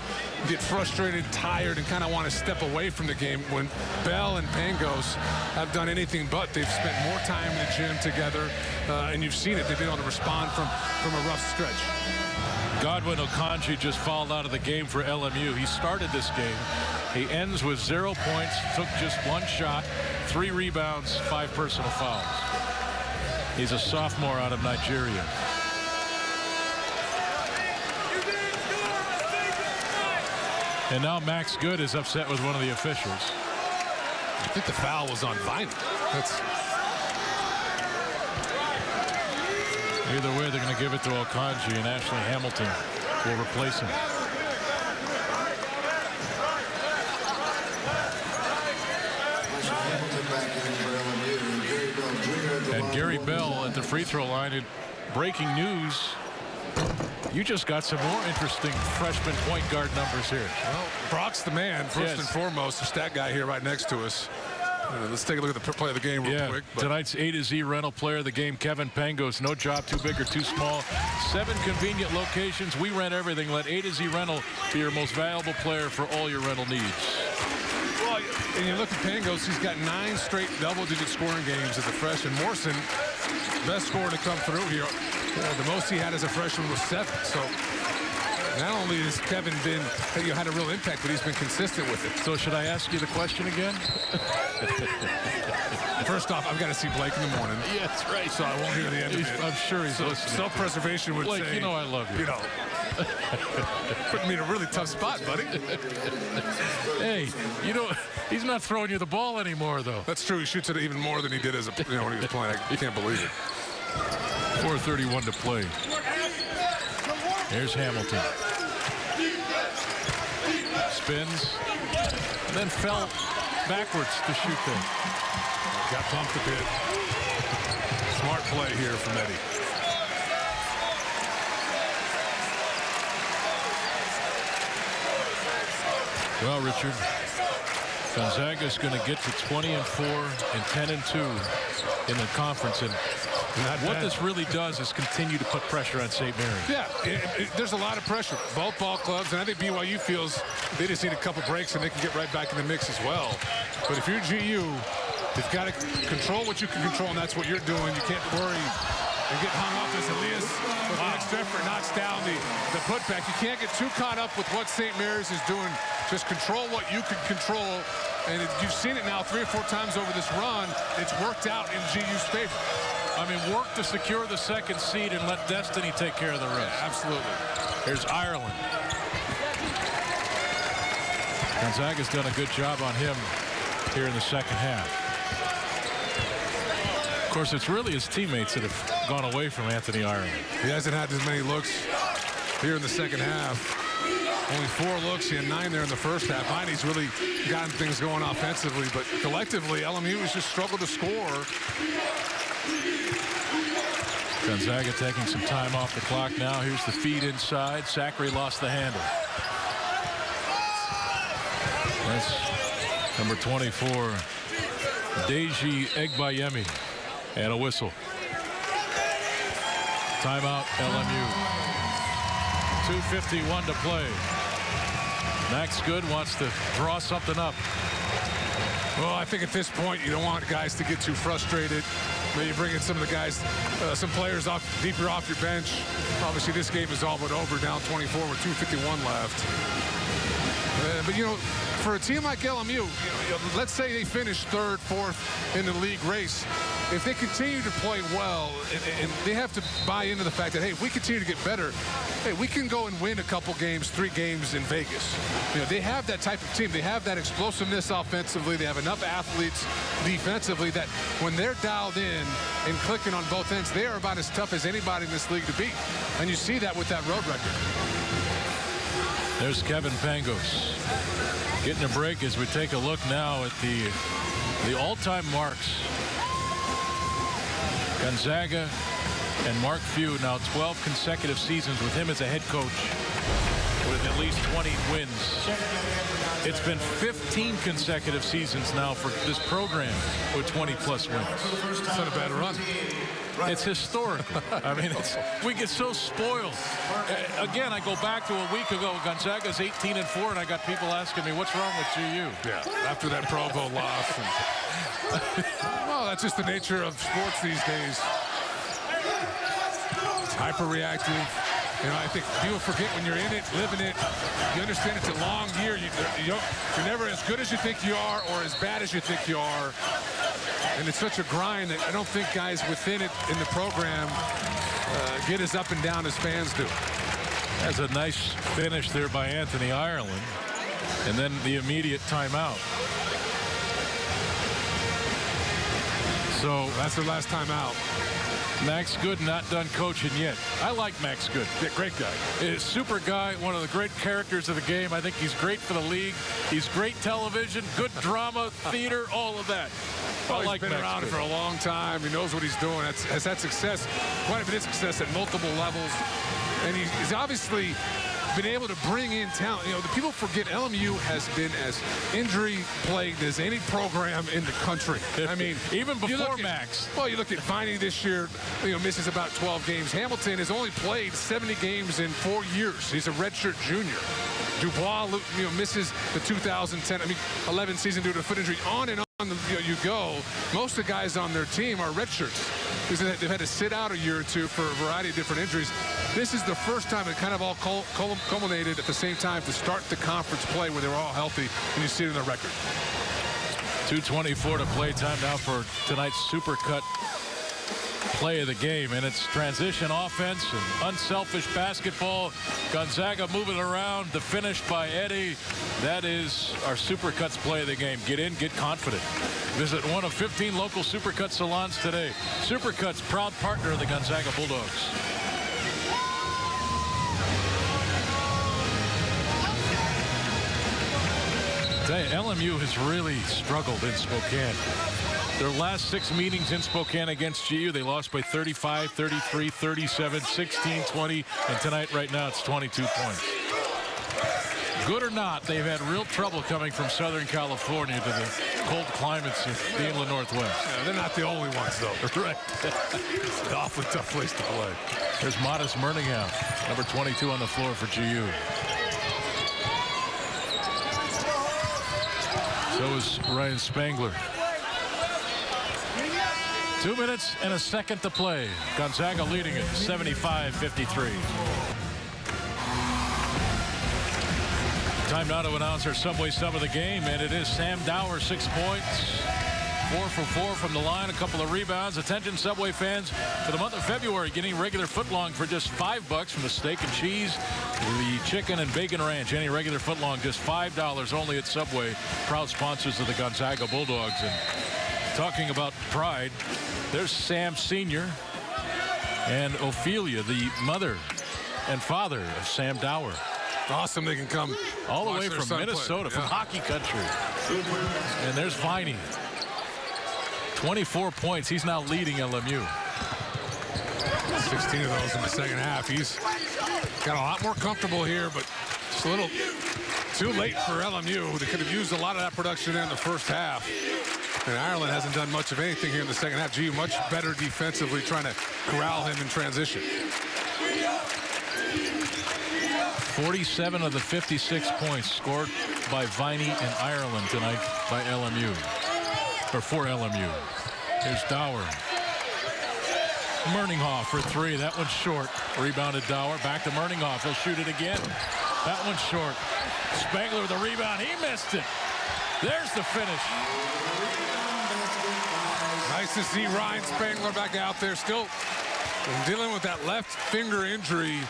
get frustrated, tired, and kind of want to step away from the game. When Bell and Pangos have done anything but, they've spent more time in the gym together, and you've seen it. They've been able to respond from a rough stretch. Godwin Okonji just fouled out of the game for LMU. He started this game. He ends with 0 points, took just 1 shot, 3 rebounds, 5 personal fouls. He's a sophomore out of Nigeria. And now Max Good is upset with one of the officials. I think the foul was on Viney. Either way, they're going to give it to Okonji, and Ashley Hamilton will replace him. And Gary Bell at the free throw line. In breaking news, you just got some more interesting freshman point guard numbers here. Well, Brock's the man, first and foremost, the stat guy here right next to us. Let's take a look at the play of the game real quick. Tonight's A to Z rental player of the game, Kevin Pangos. No job too big or too small. 7 convenient locations. We rent everything. Let A to Z rental be your most valuable player for all your rental needs. Well, and you look at Pangos, he's got 9 straight double-digit scoring games as a freshman. Morrison, best scorer to come through here. The most he had as a freshman was 7. So not only has Kevin had a real impact, but he's been consistent with it. So should I ask you the question again? First off, I've got to see Blake in the morning. Yeah, that's right. So I won't hear the end of it. I'm sure he's listening. Self-preservation would Blake, say, you know I love you. Putting me in a really tough spot, buddy. Hey, he's not throwing you the ball anymore, though. That's true. He shoots it even more than he did when he was playing. I can't believe it. 4:31 to play. Here's Hamilton. Spins, and then fell backwards to shoot them. Got bumped a bit. Smart play here from Eddie. Well, Richard, Gonzaga's going to get to 20-4 and 10-2 in the conference, and what this really does is continue to put pressure on St. Mary's. Yeah, there's a lot of pressure. Both ball clubs, and I think BYU feels they just need a couple breaks and they can get right back in the mix as well. But if you're GU, you've got to control what you can control, and that's what you're doing. You can't worry and get hung up as Elias with the extra effort knocks down the putback. You can't get too caught up with what St. Mary's is doing. Just control what you can control. And you've seen it now 3 or 4 times over this run. It's worked out in GU's favor. I mean, work to secure the 2nd seed and let destiny take care of the rest. Yeah, absolutely. Here's Ireland. Gonzaga's done a good job on him here in the 2nd half. Of course, it's really his teammates that have gone away from Anthony Ireland. He hasn't had as many looks here in the 2nd half. Only 4 looks. He had 9 there in the first half. Viney's really gotten things going offensively, but collectively, LMU has just struggled to score. Gonzaga taking some time off the clock now. Here's the feed inside. Zachary lost the handle. That's number 24, Deji Egbayemi, and a whistle. Timeout, LMU. 2:51 to play. Max Good wants to draw something up. Well, I think at this point you don't want guys to get too frustrated. Maybe bring in some of the guys, some players deeper off your bench. Obviously, this game is all but over, down 24 with 2:51 left. But for a team like LMU, let's say they finish 3rd, 4th in the league race. If they continue to play well, and they have to buy into the fact that, hey, if we continue to get better, hey, we can go and win a couple games, 3 games in Vegas. They have that type of team. They have that explosiveness offensively. They have enough athletes defensively that when they're dialed in and clicking on both ends, they are about as tough as anybody in this league to beat. And you see that with that road record. There's Kevin Pangos getting a break as we take a look now at the all-time marks. Gonzaga and Mark Few, now 12 consecutive seasons with him as a head coach with at least 20 wins. It's been 15 consecutive seasons now for this program with 20-plus wins. It's not a bad run. It's historic. I mean, we get so spoiled. Again, I go back to a week ago. Gonzaga's 18-4, and I got people asking me, what's wrong with GU? Yeah, after that Provo loss. Well, that's just the nature of sports these days. It's hyper-reactive. I think people forget when you're in it, living it. You understand it's a long year. You're never as good as you think you are or as bad as you think you are. And it's such a grind that I don't think guys within it in the program get as up and down as fans do. That's a nice finish there by Anthony Ireland. And then the immediate timeout. So that's their last timeout. Max Good not done coaching yet. I like Max Good. Yeah, great guy. He's a super guy, one of the great characters of the game. I think he's great for the league. He's great television, good drama, theater, all of that. Well, he's been around for a long time. He knows what he's doing. Has had success, quite a bit of success at multiple levels. And he's obviously been able to bring in talent. You know, the people forget LMU has been as injury-plagued as any program in the country. I mean, even before Max. Well, you look at Viney this year, you know, misses about 12 games. Hamilton has only played 70 games in 4 years. He's a redshirt junior. Dubois, you know, misses the 2011 season due to a foot injury. On and on you go. Most of the guys on their team are redshirts because they've had to sit out a year or two for a variety of different injuries. This is the first time it kind of all culminated at the same time to start the conference play where they were all healthy, and you see it in the record. 2:24 to play time now for tonight's Supercut play of the game, and it's transition offense and unselfish basketball. Gonzaga moving around. The finish by Eddie. That is our Supercuts play of the game. Get in, get confident. Visit one of 15 local Supercut salons today. Supercuts, proud partner of the Gonzaga Bulldogs. I tell you, LMU has really struggled in Spokane. Their last 6 meetings in Spokane against GU, they lost by 35, 33, 37, 16, 20, and tonight, right now, it's 22 points. Good or not, they've had real trouble coming from Southern California to the cold climates of the Inland Northwest. Yeah, they're not the only ones, though. Right. It's an awfully tough place to play. There's Modest Murninghouse, number 22 on the floor for GU. So is Ryan Spangler. 2 minutes and a second to play. Gonzaga leading it 75-53. Time now to announce our Subway Sub of the game, and it is Sam Dower, 6 points. 4 for 4 from the line, a couple of rebounds. Attention, Subway fans, for the month of February, getting regular footlong for just $5 from the steak and cheese, the chicken and bacon ranch. Any regular footlong, just $5 only at Subway. Proud sponsors of the Gonzaga Bulldogs. And talking about pride, there's Sam Sr. and Ophelia, the mother and father of Sam Dower. Awesome they can come all the way from Minnesota, from hockey country. And there's Viney. 24 points. He's now leading LMU. 16 of those in the second half. He's got a lot more comfortable here, but just a little too late for LMU. They could have used a lot of that production there in the first half. And Ireland hasn't done much of anything here in the second half. GU much better defensively, trying to corral him in transition. 47 of the 56 points scored by Viney and Ireland tonight by LMU. Or for LMU. Here's Dower. Murninghoff for 3. That one's short. Rebounded Dower. Back to Murninghoff. He'll shoot it again. That one's short. Spangler with the rebound. He missed it. There's the finish. Nice to see Ryan Spangler back out there, still dealing with that left finger injury.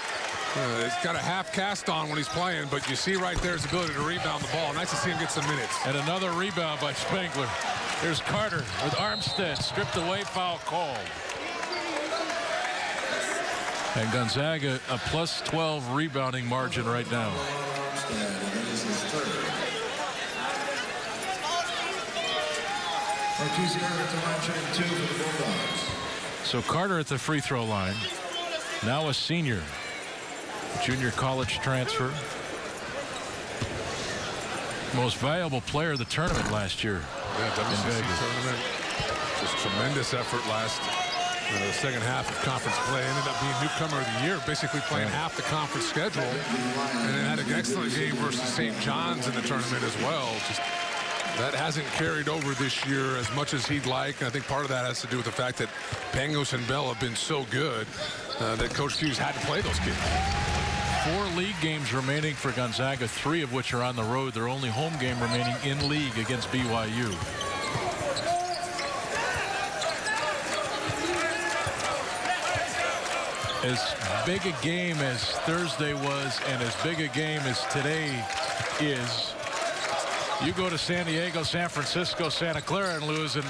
He's got a half cast on when he's playing, but you see right there his ability to rebound the ball. Nice to see him get some minutes. And another rebound by Spangler. There's Carter with Armstead stripped away, foul called. And Gonzaga a plus 12 rebounding margin right now. So Carter at the free throw line. Now a senior. Junior college transfer. Most valuable player of the tournament last year. Yeah, WCC tournament. Just tremendous effort last the second half of conference play. Ended up being newcomer of the year, basically playing half the conference schedule. And then had an excellent game versus St. John's in the tournament as well. Just that hasn't carried over this year as much as he'd like. And I think part of that has to do with the fact that Pangos and Bell have been so good that Coach Hughes had to play those kids. 4 league games remaining for Gonzaga, 3 of which are on the road. Their only home game remaining in league against BYU. As big a game as Thursday was and as big a game as today is, you go to San Diego, San Francisco, Santa Clara and lose, and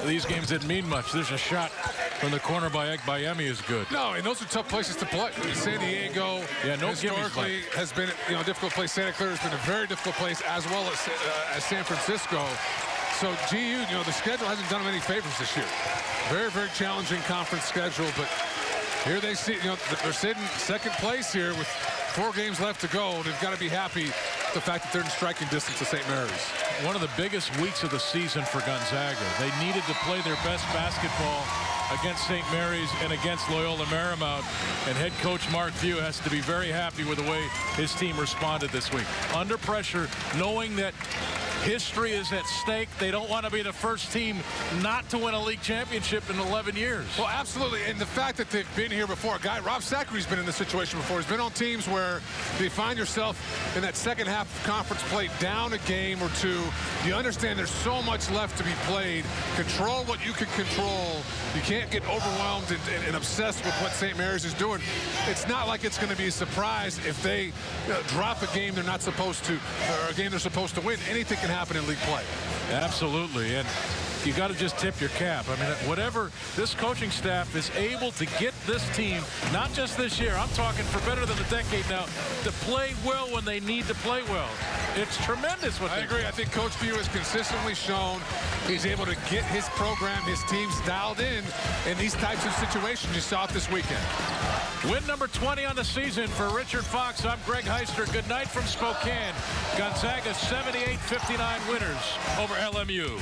these games didn't mean much. There's a shot from the corner by Egbayemi is good. No, and those are tough places to play. San Diego, historically has been a difficult place. Santa Clara has been a very difficult place, as well as San Francisco. So GU, the schedule hasn't done them any favors this year. Very, very challenging conference schedule, but here they see, they're sitting second place here with 4 games left to go. They've got to be happy the fact that they're in striking distance of St. Mary's. One of the biggest weeks of the season for Gonzaga. They needed to play their best basketball against St. Mary's and against Loyola Marymount. And head coach Mark Few has to be very happy with the way his team responded this week. Under pressure, knowing that history is at stake. They don't want to be the first team not to win a league championship in 11 years. Well, absolutely. And the fact that they've been here before. A guy, Rob Sachary's been in this situation before. He's been on teams where you find yourself in that second half of conference play down a game or two. You understand there's so much left to be played. Control what you can control. You can't get overwhelmed and obsessed with what St. Mary's is doing. It's not like it's going to be a surprise if they drop a game they're not supposed to, or a game they're supposed to win. Anything can happen in league play. Absolutely. And you got to just tip your cap. I mean, whatever this coaching staff is able to get this team, not just this year, I'm talking for better than a decade now, to play well when they need to play well. It's tremendous what I agree. I think Coach Few has consistently shown he's able to get his program, his teams dialed in these types of situations. You saw it this weekend. Win number 20 on the season for Richard Fox. I'm Greg Heister. Good night from Spokane. Gonzaga 78-59 winners over LMU.